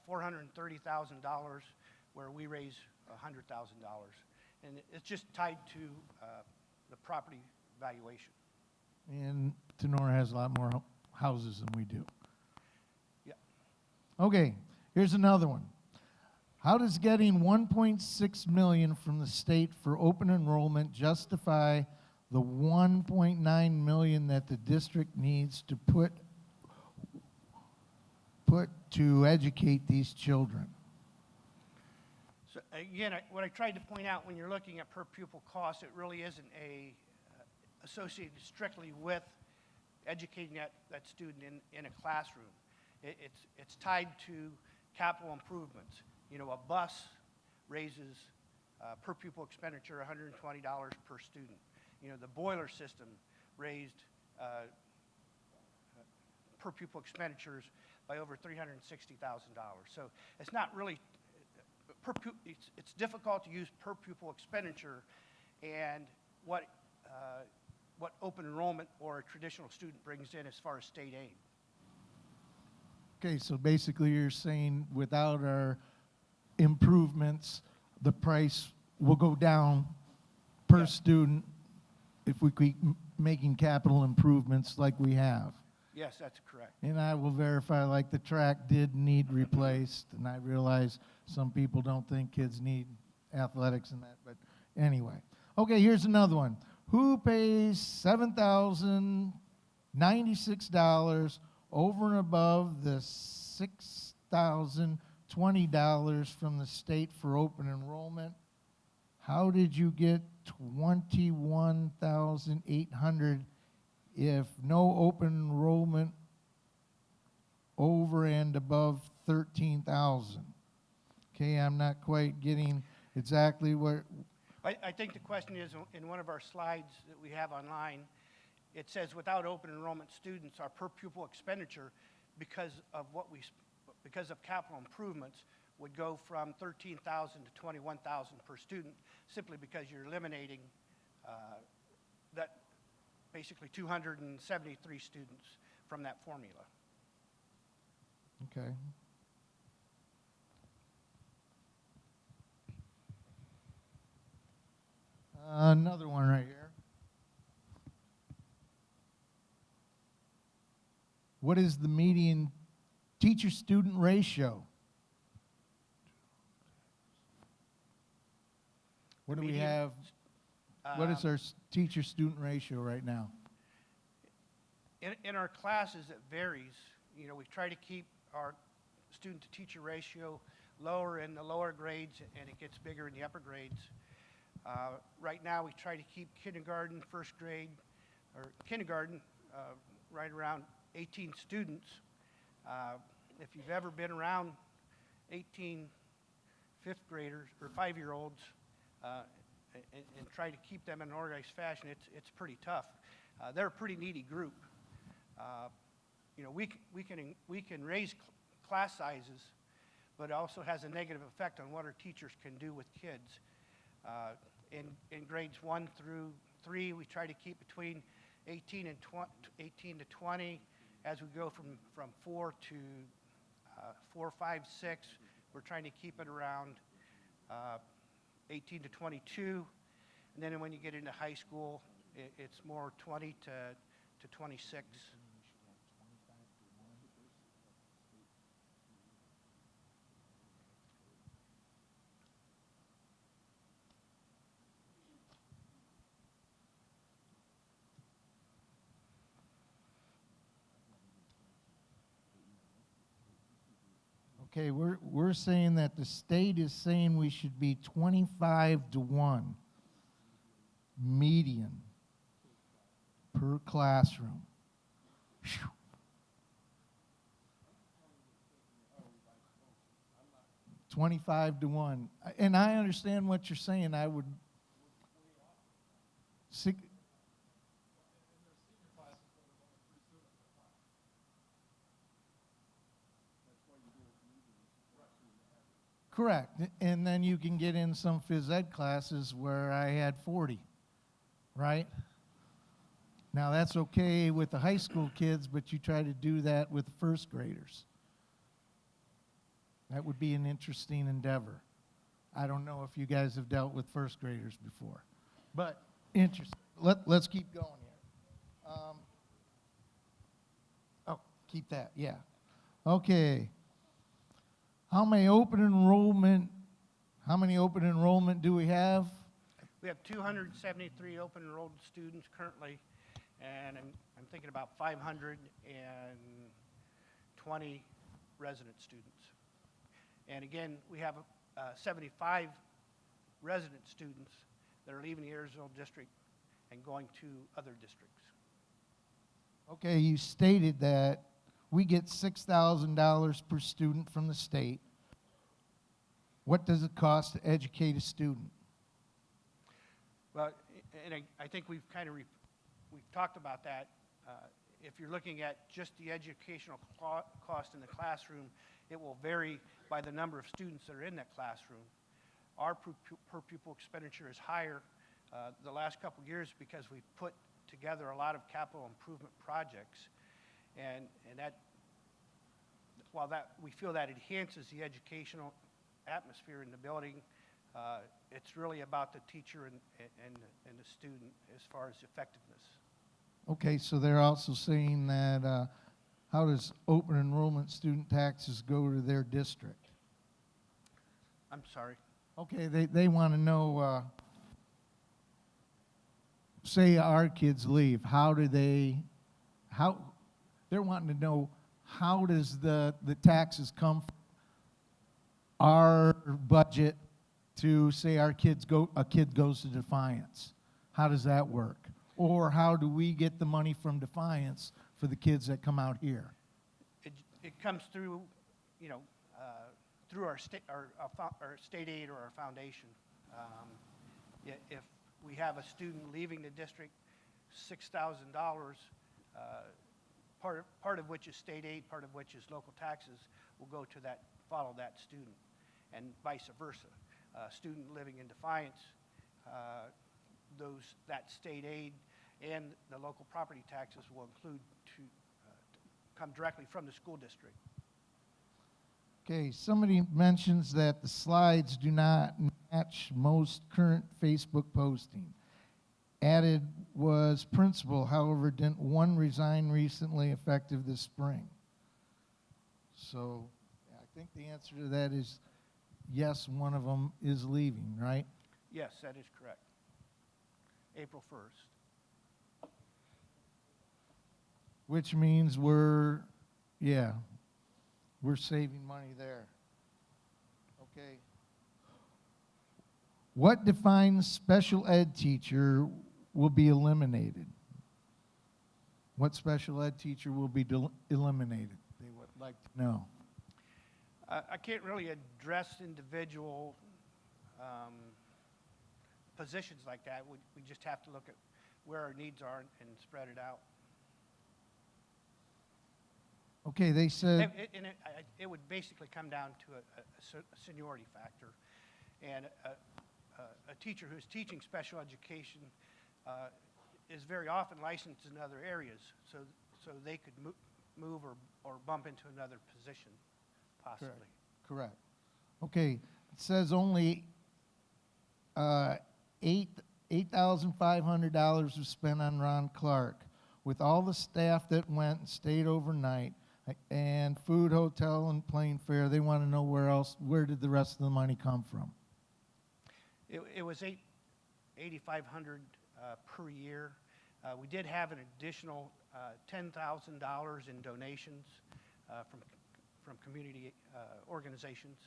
$430,000, where we raise $100,000. And it's just tied to the property valuation. And Tenora has a lot more houses than we do. Yeah. Okay, here's another one. How does getting $1.6 million from the state for open enrollment justify the $1.9 million that the district needs to put to educate these children? So again, what I tried to point out when you're looking at per pupil cost, it really isn't associated strictly with educating that student in a classroom. It's tied to capital improvements. A bus raises per pupil expenditure $120 per student. The boiler system raised per pupil expenditures by over $360,000. So it's not really, it's difficult to use per pupil expenditure and what open enrollment or a traditional student brings in as far as state aid. Okay, so basically you're saying without our improvements, the price will go down per student if we keep making capital improvements like we have. Yes, that's correct. And I will verify, like, the track did need replaced, and I realize some people don't think kids need athletics and that, but anyway. Okay, here's another one. Who pays $7,096 over and above the $6,020 from the state for open enrollment? How did you get 21,800 if no open enrollment over and above 13,000? Okay, I'm not quite getting exactly what. I think the question is, in one of our slides that we have online, it says without open enrollment students, our per pupil expenditure, because of capital improvements, would go from 13,000 to 21,000 per student, simply because you're eliminating that basically 273 students from that formula. Okay. Another one right here. What is the median teacher-student ratio? What do we Median, have? What is our teacher-student ratio right now? In our classes, it varies. You know, we try to keep our student-to-teacher ratio lower in the lower grades, and it gets bigger in the upper grades. Right now, we try to keep kindergarten, first grade, or kindergarten right around 18 students. If you've ever been around 18 fifth graders or 5-year-olds and try to keep them in an organized fashion, it's pretty tough. They're a pretty needy group. You know, we can raise class sizes, but it also has a negative effect on what our teachers can do with kids. In grades 1 through 3, we try to keep between 18 to 20. As we go from 4 to 4, 5, 6, we're trying to keep it around 18 to 22. And then when you get into high school, it's more 20 to 26. Okay, we're saying that the state is saying we should be 25 to 1 median per classroom. Whew. $25 to 1. And I understand what you're saying. I would. Correct. And then you can get in some phys ed classes where I had 40, right? Now that's okay with the high school kids, but you try to do that with the first graders. That would be an interesting endeavor. I don't know if you guys have dealt with first graders before, but interesting. Let's keep going here. Keep that, yeah. Okay. How many open enrollment do we have? We have 273 open enrolled students currently, and I'm thinking about 520 resident students. And again, we have 75 resident students that are leaving the Ayersville district and going to other districts. Okay, you stated that we get $6,000 per student from the state. What does it cost to educate a student? Well, and I think we've talked about that. If you're looking at just the educational cost in the classroom, it will vary by the number of students that are in that classroom. Our per pupil expenditure is higher the last couple of years because we've put together a lot of capital improvement projects. And that, while we feel that enhances the educational atmosphere in the building, it's really about the teacher and the student as far as effectiveness. Okay, so they're also saying that how does open enrollment student taxes go to their district? I'm sorry. Okay, they want to know say our kids leave, they're wanting to know, how does the taxes come from our budget to say a kid goes to Defiance? How does that work? Or how do we get the money from Defiance for the kids that come out here? It comes through, through our state aid or our foundation. If we have a student leaving the district, $6,000, part of which is state aid, part of which is local taxes, will go to follow that student, and vice versa. Student living in Defiance, that state aid and the local property taxes will include to come directly from the school district. Okay, somebody mentions that the slides do not match most current Facebook posting. Added was principal, however, didn't one resign recently effective this spring? So I think the answer to that is yes, one of them is leaving, right? Yes, that is correct. April 1st. Which means we're saving money there. Okay. What defines special ed teacher will be eliminated? What special ed teacher will be eliminated? They would like to know. I can't really address individual positions like that. We just have to look at where our needs are and spread it out. Okay, they said, It would basically come down to a seniority factor. And a teacher who's teaching special education is very often licensed in other areas, so they could move or bump into another position, possibly. correct. Okay, it says only $8,500 was spent on Ron Clark. With all the staff that went and stayed overnight, and food, hotel, and plane fare, they want to know where did the rest of the money come from? It was $8,500 per year. We did have an additional $10,000 in donations from community organizations.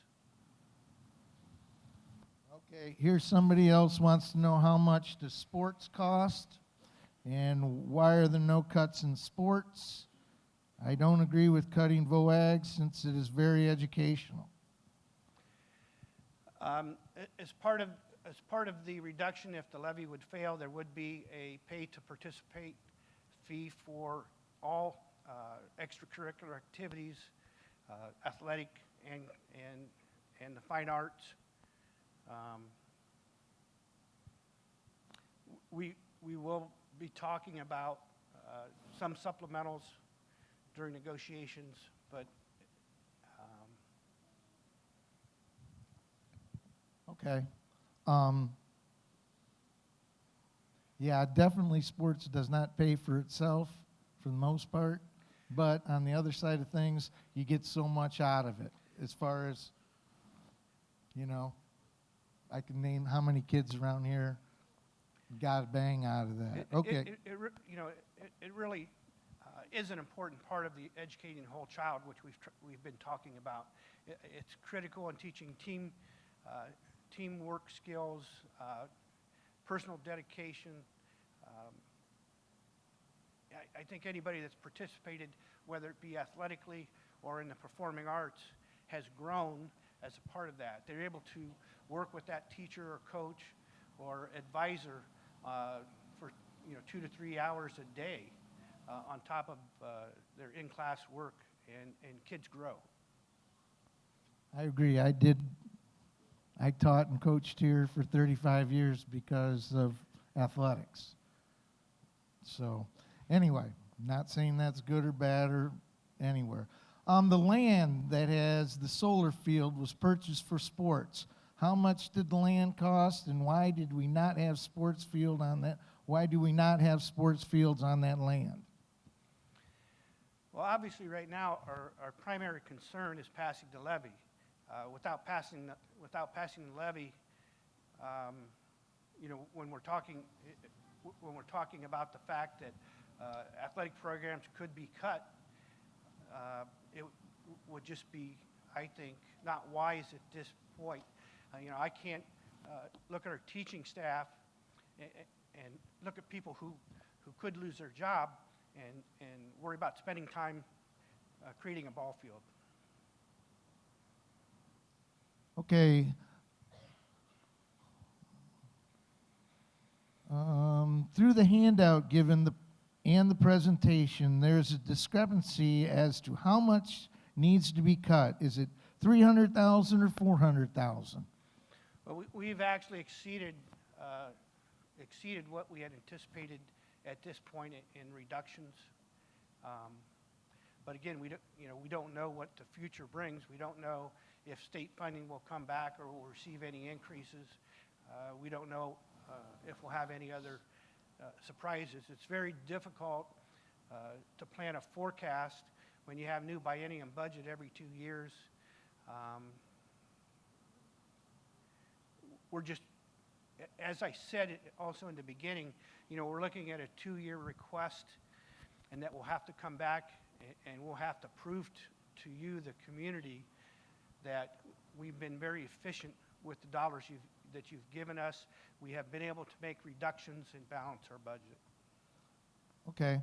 Okay, here's somebody else wants to know how much does sports cost, and why are there no cuts in sports? I don't agree with cutting VOAG since it is very educational. As part of the reduction, if the levy would fail, there would be a pay to participate fee for all extracurricular activities, athletic and the fine arts. We will be talking about some supplementals during negotiations, but Okay. Yeah, definitely sports does not pay for itself for the most part, but on the other side of things, you get so much out of it. As far as, I can name how many kids around here got a bang out of that. Okay. It really is an important part of the educating the whole child, which we've been talking about. It's critical in teaching teamwork skills, personal dedication. I think anybody that's participated, whether it be athletically or in the performing arts, has grown as a part of that. They're able to work with that teacher or coach or advisor for 2 to 3 hours a day on top of their in-class work, and kids grow. I agree. I taught and coached here for 35 years because of athletics. So, anyway, not saying that's good or bad or anywhere. The land that has the solar field was purchased for sports. How much did the land cost, and why did we not have sports field on that? Why do we not have sports fields on that land? Well, obviously, right now, our primary concern is passing the levy. Without passing the levy, when we're talking when we're talking about the fact that athletic programs could be cut, it would just be, I think, not wise at this point. I can't look at our teaching staff and look at people who could lose their job and worry about spending time creating a ball field. Okay. Through the handout given and the presentation, there's a discrepancy as to how much needs to be cut. Is it 300,000 or 400,000? Well, we've actually exceeded what we had anticipated at this point in reductions. But again, we don't know what the future brings. We don't know if state funding will come back or will receive any increases. We don't know if we'll have any other surprises. It's very difficult to plan a forecast when you have new biennium budget every 2 years. We're just, as I said also in the beginning, we're looking at a 2-year request, and that will have to come back, and we'll have to prove to you, the community, that we've been very efficient with the dollars that you've given us. We have been able to make reductions and balance our budget. Okay.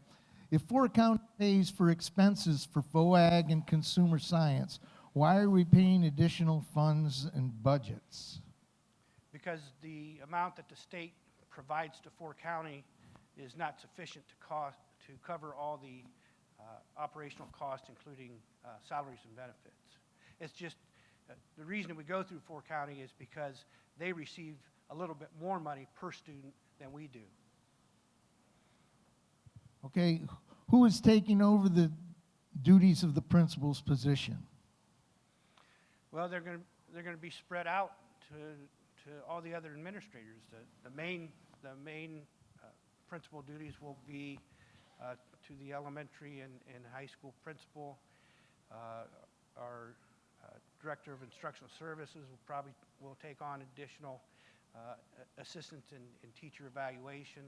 If Fort County pays for expenses for FOAG and consumer science, why are we paying additional funds and budgets? Because the amount that the state provides to Fort County is not sufficient to cover all the operational costs, including salaries and benefits. It's just the reason we go through Fort County is because they receive a little bit more money per student than we do. Okay, who is taking over the duties of the principal's position? Well, they're going to be spread out to all the other administrators. The main principal duties will be to the elementary and high school principal. Our director of instructional services will take on additional assistance in teacher evaluation,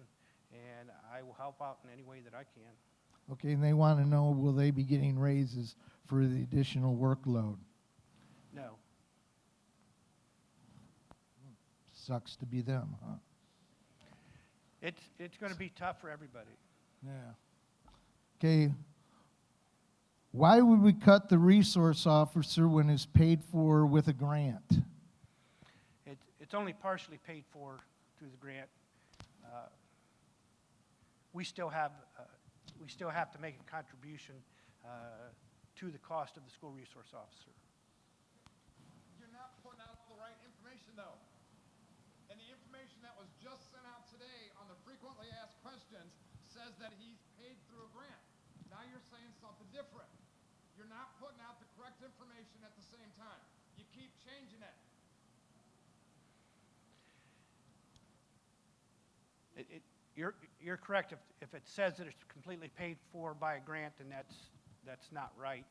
and I will help out in any way that I can. Okay, and they want to know, will they be getting raises for the additional workload? No. Sucks to be them, huh? It's going to be tough for everybody. Yeah. Okay. Why would we cut the resource officer when it's paid for with a grant? It's only partially paid for through the grant. We still have to make a contribution to the cost of the school resource officer. You're not putting out the right information, though. And the information that was just sent out today on the frequently asked questions says that he's paid through a grant. Now you're saying something different. You're not putting out the correct information at the same time. You keep changing it. You're correct. If it says that it's completely paid for by a grant, then that's not right.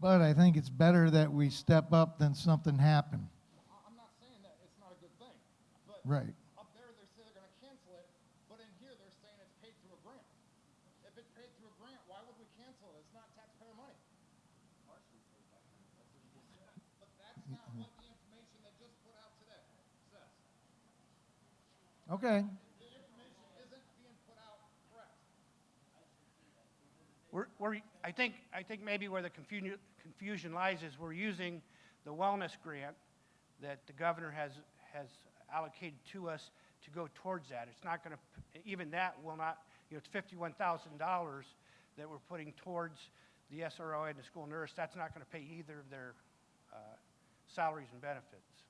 But I think it's better that we step up than something happen. I'm not saying that it's not a good thing. But Right. up there they say they're going to cancel it, but in here they're saying it's paid through a grant. If it's paid through a grant, why would we cancel it? It's not taxpayer money. But that's not what the information they just put out today says. Okay. The information isn't being put out correct. I think maybe where the confusion lies is we're using the wellness grant that the governor has allocated to us to go towards that. It's not going to, even that will not, it's $51,000 that we're putting towards the SRO and the school nurse. That's not going to pay either of their salaries and benefits,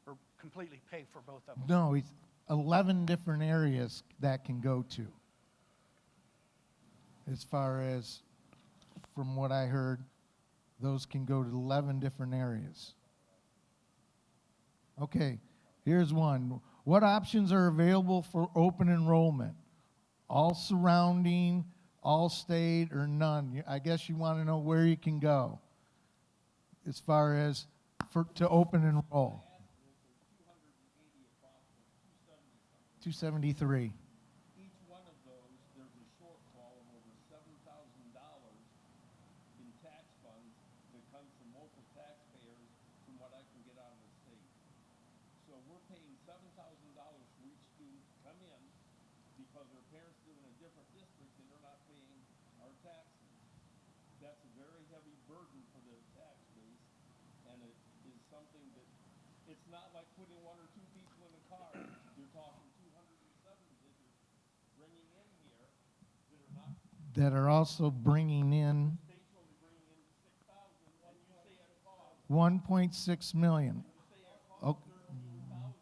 or completely pay for both of them. No, it's 11 different areas that can go to. As far as, from what I heard, those can go to 11 different areas. Okay, here's one. What options are available for open enrollment? All surrounding, all state, or none? I guess you want to know where you can go as far as to open enroll. 273. Each one of those, there's a shortfall of over $7,000 in tax funds that comes from local taxpayers from what I can get out of the state. So we're paying $7,000 for each student to come in because their parents live in a different district and they're not paying our taxes. That's a very heavy burden for the tax base, and it is something that, it's not like putting one or two people in a car. You're talking 270 that you're bringing in here that are not, That are also bringing in state's only bringing in 6,000, and you say it costs, 1.6 million. Oh, 13,000.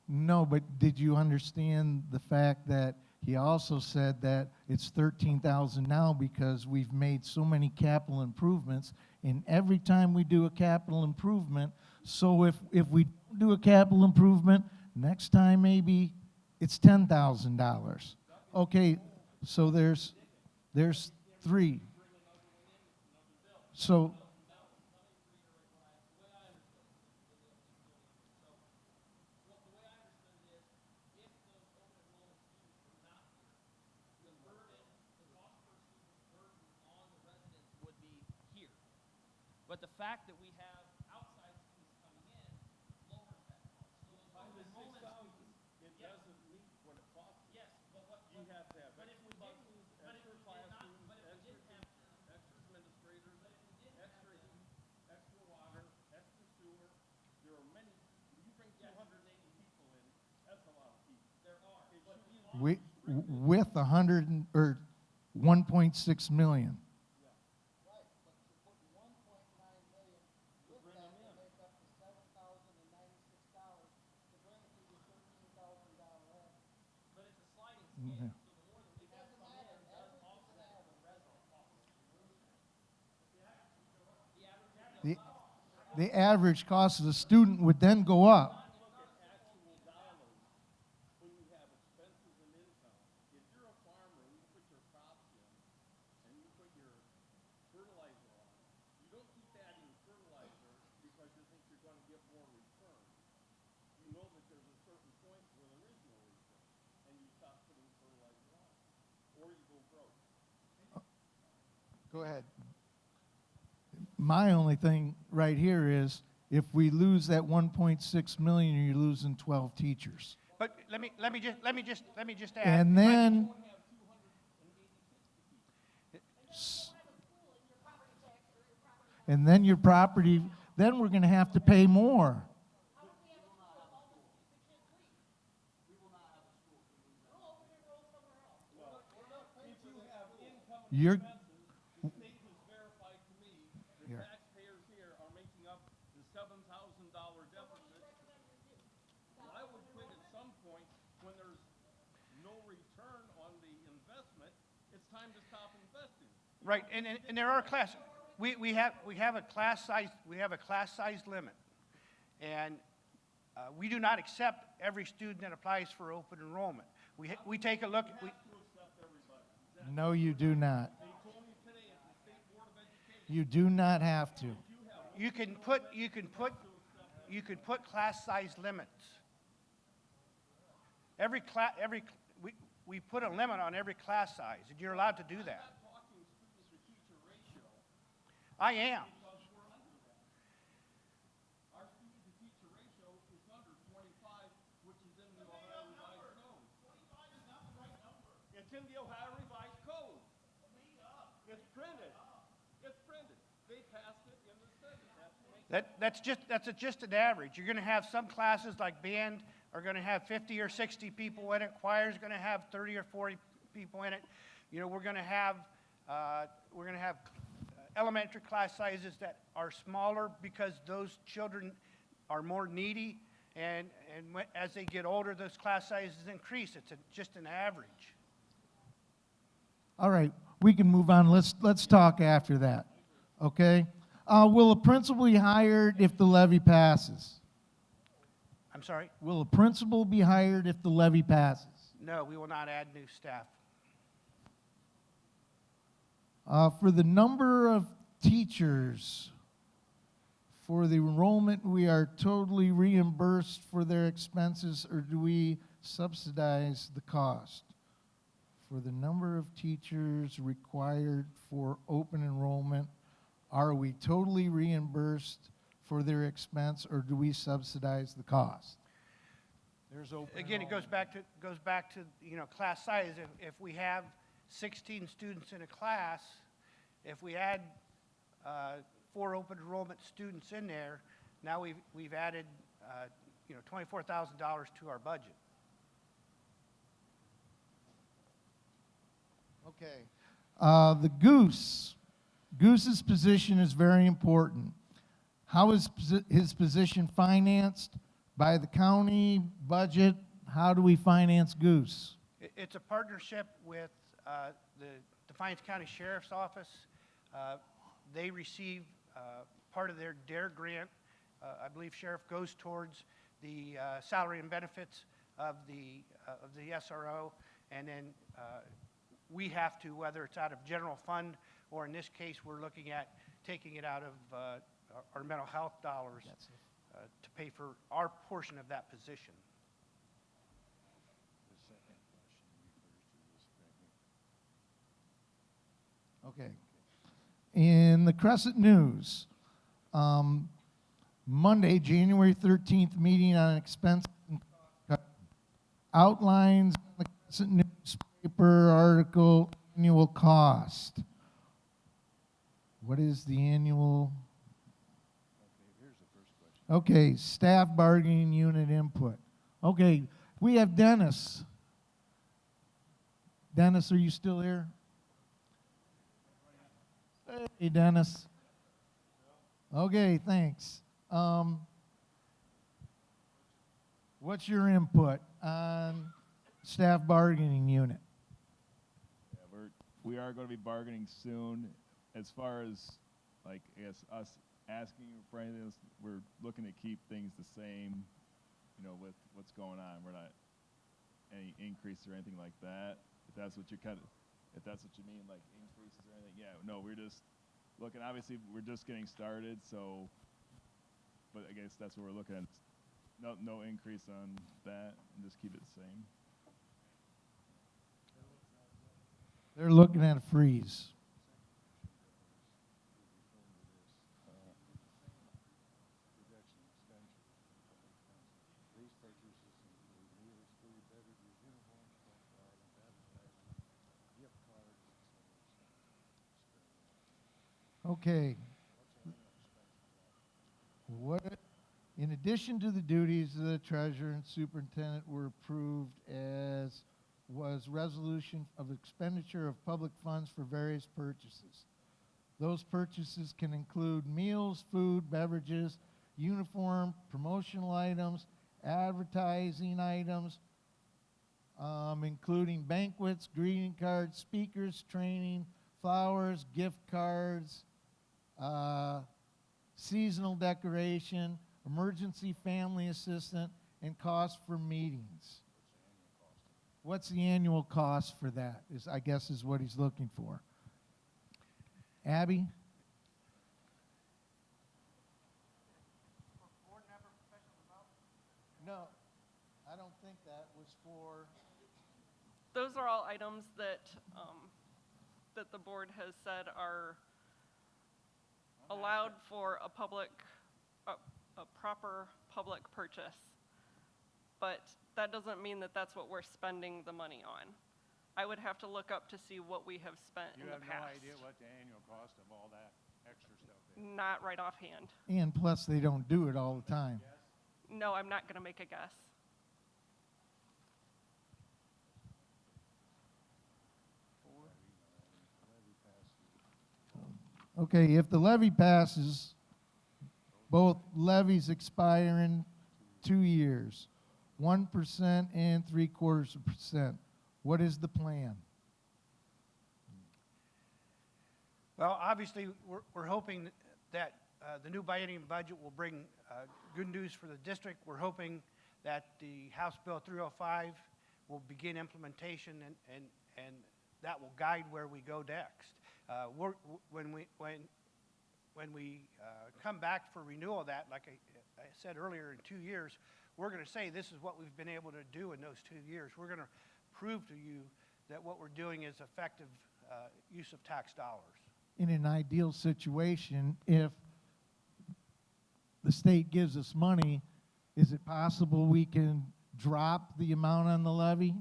no, but did you understand the fact that he also said that it's 13,000 now because we've made so many capital improvements, and every time we do a capital improvement, so if we don't do a capital improvement, next time maybe it's $10,000. Okay, so there's three. So Would be here. But the fact that we have outside students coming in lowers that cost. So the moment it doesn't meet what it costs. Yes, but what you have to have extra buses, extra classrooms, extra administrators, extra heat, extra water, extra sewer. There are many. You bring 280 people in, that's a lot of people. There are. with 1.6 million. Right, but to put 1.9 million with that to make up the $7,096 to bring it to your $13,000 average. But it's a sliding scale, Yeah. so the more that we have come in, it does offset the rental cost. The average cost of the student would then go up. Look at actual dollars when you have expenses and income. If you're a farmer and you put your crops in and you put your fertilizer on, you don't keep adding fertilizer because you think you're going to get more return. You know that there's a certain point where there is no return and you stop putting fertilizer on, or you go broke. Go ahead. My only thing right here is if we lose that 1.6 million, you're losing 12 teachers. But let me just add. And then your property, then we're going to have to pay more. You're, The state has verified to me that Here. taxpayers here are making up the $7,000 deficit. Well, I would quit at some point when there's no return on the investment. It's time to stop investing. Right, and there are we have a class size limit, and we do not accept every student that applies for open enrollment. We take a look. To accept everybody. no, you do not. They told me today at the State Board of Education, You do not have to. You can put class size limits. We put a limit on every class size, and you're allowed to do that. I'm talking student to teacher ratio I am. because we're under that. Our student to teacher ratio is under 25, which is in the Ohio Revised Code. 25 is not the right number. It's in the Ohio Revised Code. It's printed. It's printed. They passed it in the Senate. That's just an average. You're going to have some classes like band are going to have 50 or 60 people in it. Choir's going to have 30 or 40 people in it. You know, we're going to have elementary class sizes that are smaller because those children are more needy, and as they get older, those class sizes increase. It's just an average. All right, we can move on. Let's talk after that. Okay? Will a principal be hired if the levy passes? I'm sorry? Will a principal be hired if the levy passes? No, we will not add new staff. For the number of teachers, for the enrollment, we are totally reimbursed for their expenses, or do we subsidize the cost for the number of teachers required for open enrollment? Are we totally reimbursed for their expense, or do we subsidize the cost? There's open Again, it goes back to, you know, class size. If we have 16 students in a class, if we add 4 open enrollment students in there, now we've added, you know, $24,000 to our budget. Okay. The Goose's position is very important. How is his position financed? By the county budget? How do we finance Goose? It's a partnership with the Defiance County Sheriff's Office. They receive part of their DARE grant. I believe Sheriff goes towards the salary and benefits of the SRO, and then we have to, whether it's out of general fund or in this case, we're looking at taking it out of our mental health dollars to pay for our portion of that position. Okay. In the Crescent News, Monday, January 13th, meeting on expense and cost outlines the Crescent newspaper article annual cost. What is the annual? Okay, staff bargaining unit input. Okay, we have Dennis. Dennis, are you still here? Hey, Dennis. Okay, thanks. What's your input on staff bargaining unit? Yeah, we are going to be bargaining soon. As far as, like, I guess us asking for anything else, we're looking to keep things the same, you know, with what's going on. We're not any increase or anything like that. If that's what if that's what you mean, like increases or anything, yeah, no, we're just looking. Obviously, we're just getting started, so. But I guess that's what we're looking at. No increase on that, and just keep it the same. They're looking at a freeze. Okay. In addition to the duties of the treasurer and superintendent were approved as was resolution of expenditure of public funds for various purchases. Those purchases can include meals, food, beverages, uniform, promotional items, advertising items, including banquets, greeting cards, speakers, training, flowers, gift cards, seasonal decoration, emergency family assistant, and cost for meetings. What's the annual cost for that? I guess is what he's looking for. Abby? No, I don't think that was for. Those are all items that, that the board has said are allowed for a proper public purchase. But that doesn't mean that that's what we're spending the money on. I would have to look up to see what we have spent in the past. You have no idea what the annual cost of all that extra stuff is? Not right offhand. And plus, they don't do it all the time. No, I'm not going to make a guess. Okay, if the levy passes, both levies expire in 2 years, 1% and 0.75%. What is the plan? Well, obviously, we're hoping that the new biennium budget will bring good news for the district. We're hoping that the House Bill 305 will begin implementation, and that will guide where we go next. When we come back for renewal of that, like I said earlier, in 2 years, we're going to say this is what we've been able to do in those 2 years. We're going to prove to you that what we're doing is effective use of tax dollars. In an ideal situation, if the state gives us money, is it possible we can drop the amount on the levy?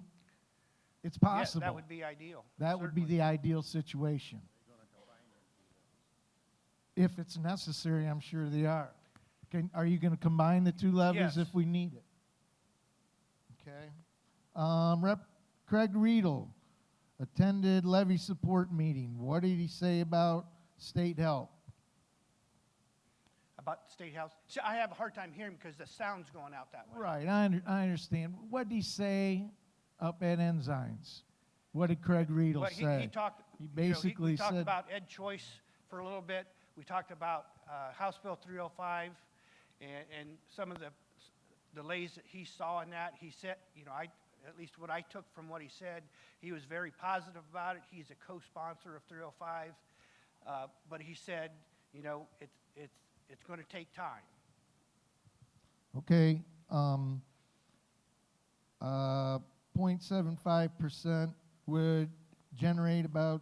It's possible. Yes, that would be ideal. That would be certainly. the ideal situation. If it's necessary, I'm sure they are. Are you going to combine the two levies Yes. if we need it? Okay. Rep. Craig Riedel attended levy support meeting. What did he say about state help? About the state house. See, I have a hard time hearing because the sound's going out that way. Right, I understand. What did he say up at Enzymes? What did Craig Riedel But say? he talked. He you know, basically we talked said, about Ed Choice for a little bit. We talked about House Bill 305 and some of the delays that he saw in that. He said, you know, at least what I took from what he said, he was very positive about it. He's a co-sponsor of 305, but he said, you know, it's going to take time. okay, 0.75% would generate about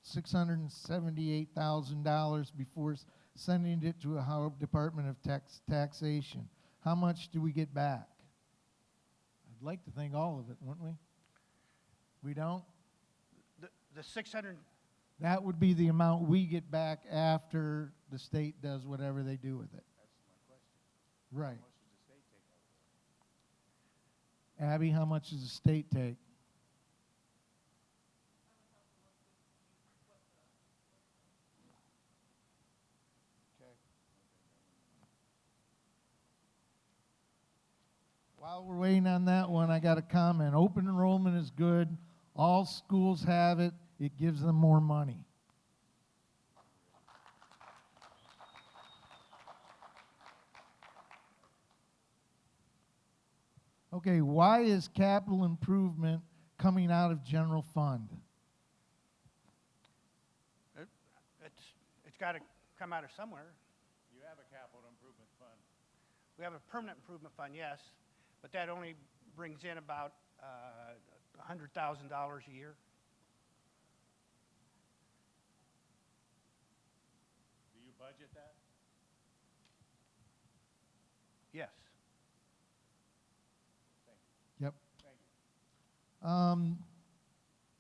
$678,000 before sending it to a Department of Taxation. How much do we get back? I'd like to think all of it, wouldn't we? We don't? The 600. That would be the amount we get back after the state does whatever they do with it. That's my question. Right. How much does the state take out of it? Abby, how much does the state take? While we're waiting on that one, I got a comment. Open enrollment is good. All schools have it. It gives them more money. Okay, why is capital improvement coming out of general fund? It's got to come out of somewhere. You have a capital improvement fund. We have a permanent improvement fund, yes, but that only brings in about $100,000 a year. Do you budget that? Yes. Yep. Thank you.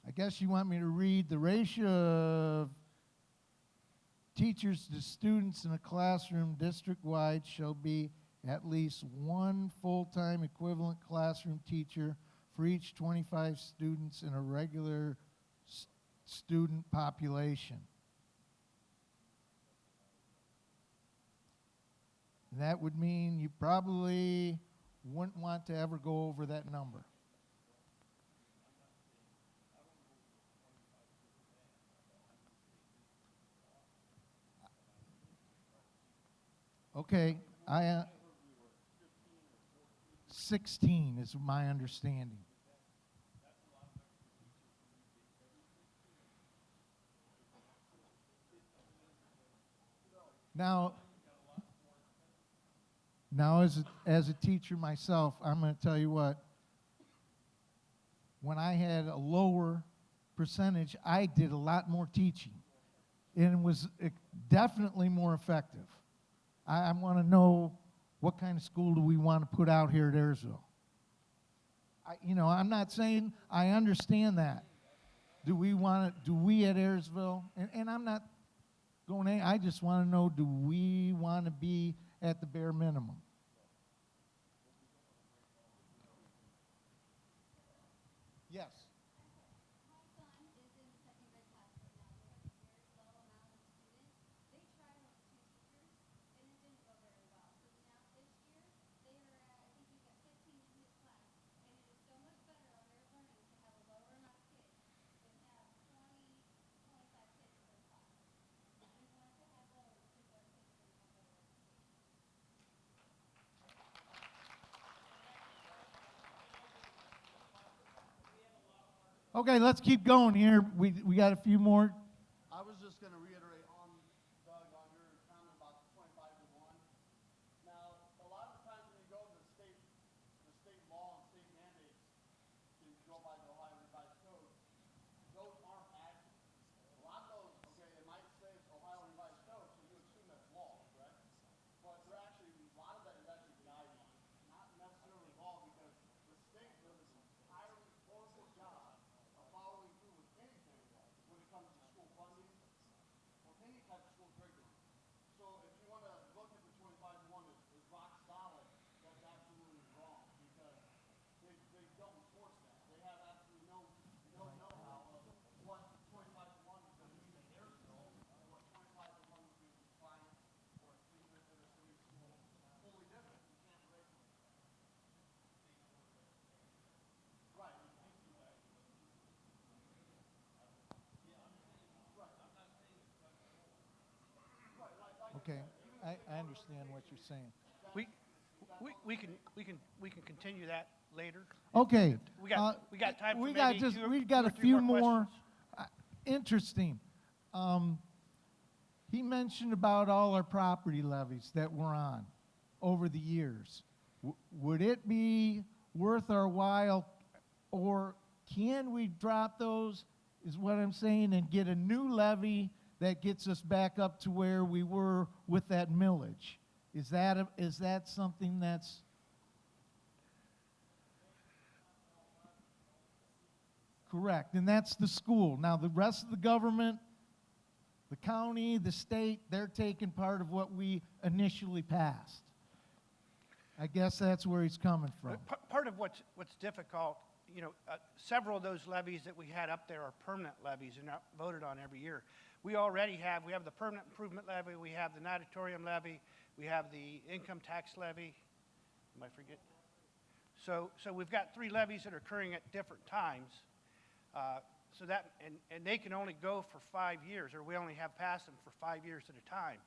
I guess you want me to read the ratio of teachers to students in a classroom district-wide shall be at least one full-time equivalent classroom teacher for each 25 students in a regular student population. And that would mean you probably wouldn't want to ever go over that number. Okay, 16 is my understanding. Now as a teacher myself, I'm going to tell you what, when I had a lower percentage, I did a lot more teaching, and it was definitely more effective. I want to know, what kind of school do we want to put out here at Ayersville? I'm not saying I understand that. Do we at Ayersville, and I'm not going in, I just want to know, do we want to be at the bare minimum? Yes. My son is in the second grade class right now. They have a very low amount of students. They tried with 2 teachers, and it didn't go very well. So now this year, they are at, I think he's at 15 in his class, and it is so much better on their learning to have a lower amount of kids than have 20, 25 kids in their class. We want to have lower because our kids are going to have better education. Okay, let's keep going here. We got a few more. I was just gonna reiterate on, Doug, on your comment about the 25 to 1. Now, a lot of times when you go to the state Okay, I understand what you're saying. We, we can continue that later. Okay. We got time for we maybe got just two, we two got or a three few more more. questions. Interesting. He mentioned about all our property levies that we're on over the years. Would it be worth our while, or can we drop those, is what I'm saying, and get a new levy that gets us back up to where we were with that millage? Is that something that's... Correct, and that's the school. Now, the rest of the government, the county, the state, they're taking part of what we initially passed. I guess that's where he's coming from. Part of what's difficult, several of those levies that we had up there are permanent levies and not voted on every year. We have the permanent improvement levy, we have the natatorium levy, we have the income tax levy. Am I forgetting? So we've got 3 levies that are occurring at different times. So that, and they can only go for 5 years, or we only have passed them for 5 years at a time.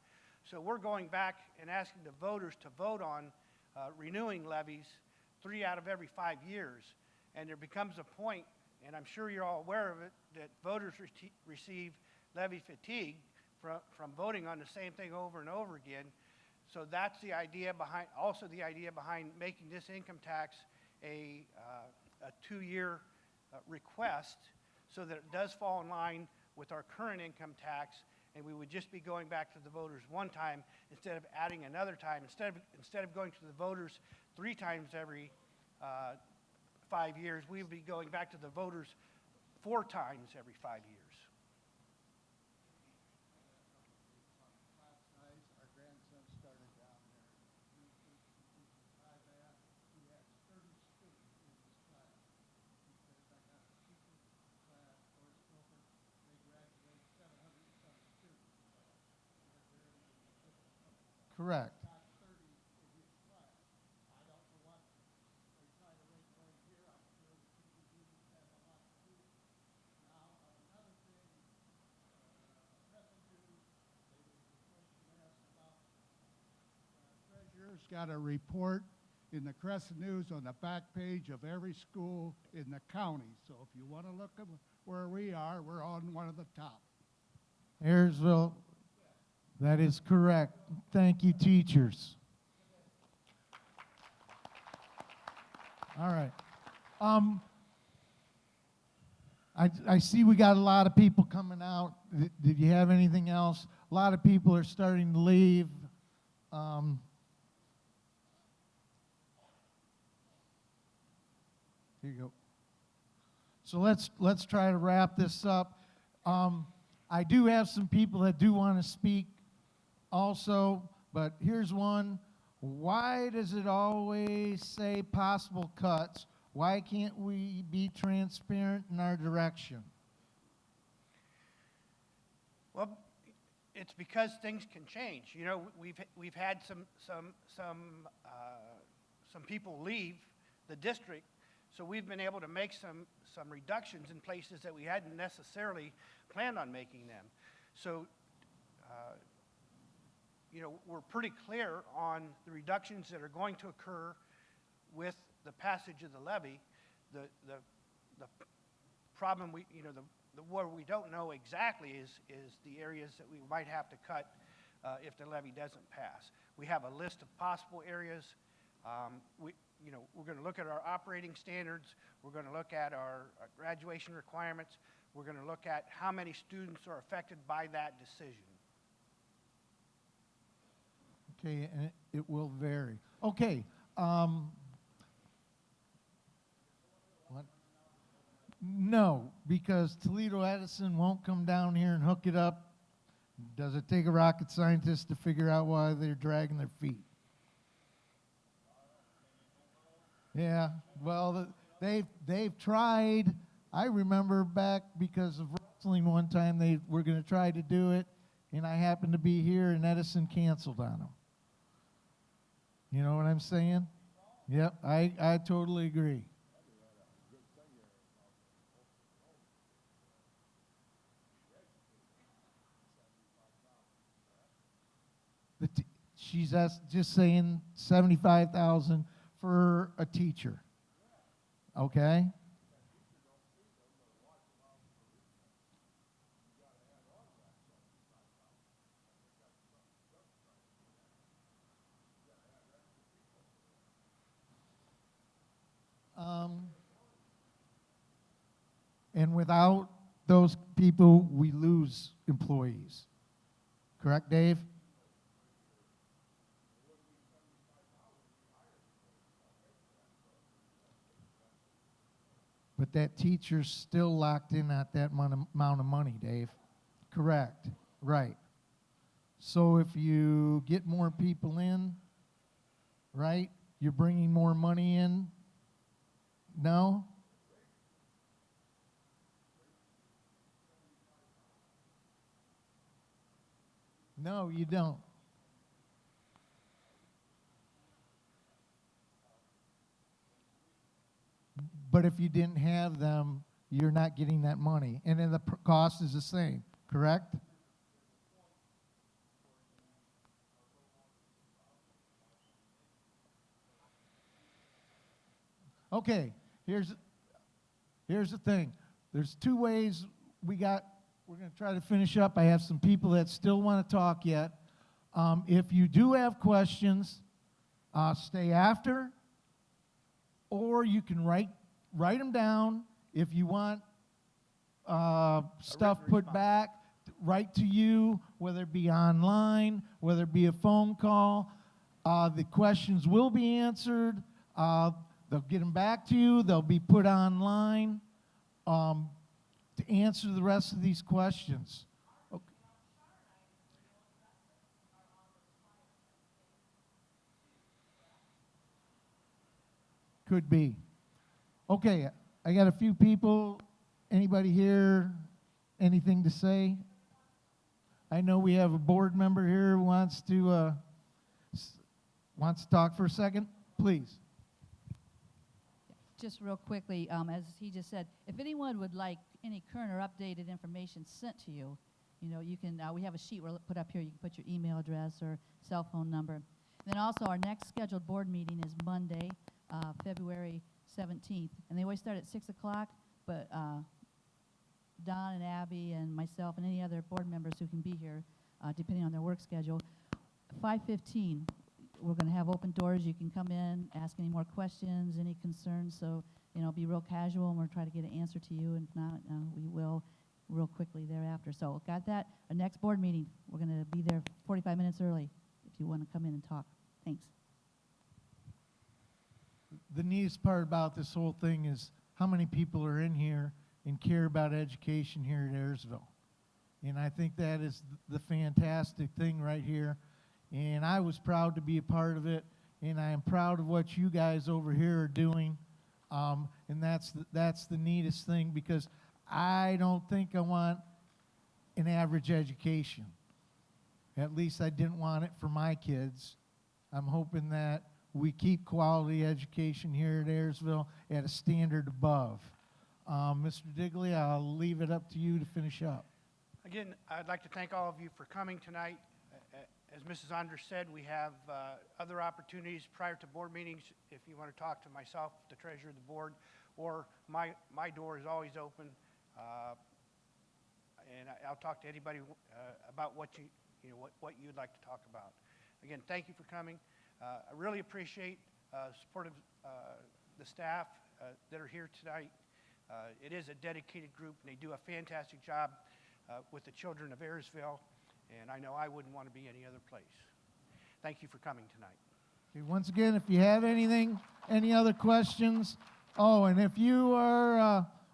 So we're going back and asking the voters to vote on renewing levies 3 out of every 5 years. And there becomes a point, and I'm sure you're all aware of it, that voters receive levy fatigue from voting on the same thing over and over again. So that's the idea behind making this income tax a 2-year request, so that it does fall in line with our current income tax, and we would just be going back to the voters one time instead of adding another time. Instead of going to the voters 3 times every 5 years, we would be going back to the voters 4 times every 5 years. Class size, our grandson started down there. He had 30 students in his class. He says, I got a teacher class, course over, they graduate 707 students. Correct. Got 30 in his class. I don't know what they try to rate right here. I'm sure the PPD has a lot to do. Now, another thing, revenue, there was a question asked about, treasurer's got a report in the Crescent News on the back page of every school in the county. So if you want to look at where we are, we're on one of the top. Ayersville, that is correct. Thank you, teachers. All right. I see we got a lot of people coming out. Did you have anything else? A lot of people are starting to leave. Here you go. So let's try to wrap this up. I do have some people that do want to speak also, but here's one. Why does it always say possible cuts? Why can't we be transparent in our direction? Well, it's because things can change. We've had some people leave the district, so we've been able to make some reductions in places that we hadn't necessarily planned on making them. So, we're pretty clear on the reductions that are going to occur with the passage of the levy. The problem where we don't know exactly is the areas that we might have to cut if the levy doesn't pass. We have a list of possible areas. We're going to look at our operating standards. We're going to look at our graduation requirements. We're going to look at how many students are affected by that decision. Okay, and it will vary. Okay. What? No, because Toledo Edison won't come down here and hook it up. Does it take a rocket scientist to figure out why they're dragging their feet? Yeah, well, they've tried. I remember back because of wrestling one time they were going to try to do it, and I happened to be here, and Edison canceled on them. You know what I'm saying? Yep, I totally agree. She's just saying 75,000 for a teacher. Okay? And without those people, we lose employees. Correct, Dave? But that teacher's still locked in at that amount of money, Dave. Correct. Right. So if you get more people in, right, you're bringing more money in. No? No, you don't. But if you didn't have them, you're not getting that money. And then the cost is the same, correct? Okay, here's the thing. There's two ways we're going to try to finish up. I have some people that still want to talk yet. If you do have questions, stay after, or you can write them down. If you want stuff put back, write to you, whether it be online, whether it be a phone call. The questions will be answered. They'll get them back to you. They'll be put online to answer the rest of these questions. Okay. Could be. Okay, I got a few people. Anybody here, anything to say? I know we have a board member here who wants to talk for a second. Please. Just real quickly, as he just said, if anyone would like any current or updated information sent to you, you can, we have a sheet we'll put up here. You can put your email address or cell phone number. And then also our next scheduled board meeting is Monday, February 17th. And they always start at 6 o'clock, but Don and Abby and myself and any other board members who can be here, depending on their work schedule, 5:15. We're going to have open doors. You can come in, ask any more questions, any concerns. So, be real casual, and we'll try to get an answer to you. And if not, we will real quickly thereafter. So, got that? Our next board meeting, we're going to be there 45 minutes early if you want to come in and talk. Thanks. The neatest part about this whole thing is how many people are in here and care about education here at Ayersville. And I think that is the fantastic thing right here. And I was proud to be a part of it, and I am proud of what you guys over here are doing. And that's the neatest thing, because I don't think I want an average education. At least I didn't want it for my kids. I'm hoping that we keep quality education here at Ayersville at a standard above. Mr. Digley, I'll leave it up to you to finish up. Again, I'd like to thank all of you for coming tonight. As Mrs. Anders said, we have other opportunities prior to board meetings. If you want to talk to myself, the treasurer of the board, or my door is always open, and I'll talk to anybody about what you'd like to talk about. Again, thank you for coming. I really appreciate support of the staff that are here tonight. It is a dedicated group, and they do a fantastic job with the children of Ayersville. And I know I wouldn't want to be any other place. Thank you for coming tonight. Okay, once again, if you have any other questions, and if you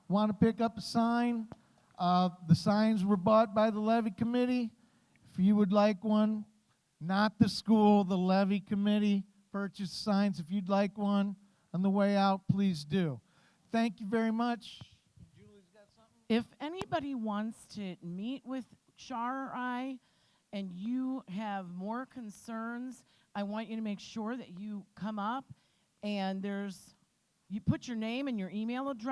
want to pick up a sign, the signs were bought by the levy committee. If you would like one, not the school, the levy committee purchased signs. If you'd like one on the way out, please do. Thank you very much. Julie's got something? If anybody wants to meet with Char or I, and you have more concerns, I want you to make sure that you come up, and you put your name and your email address.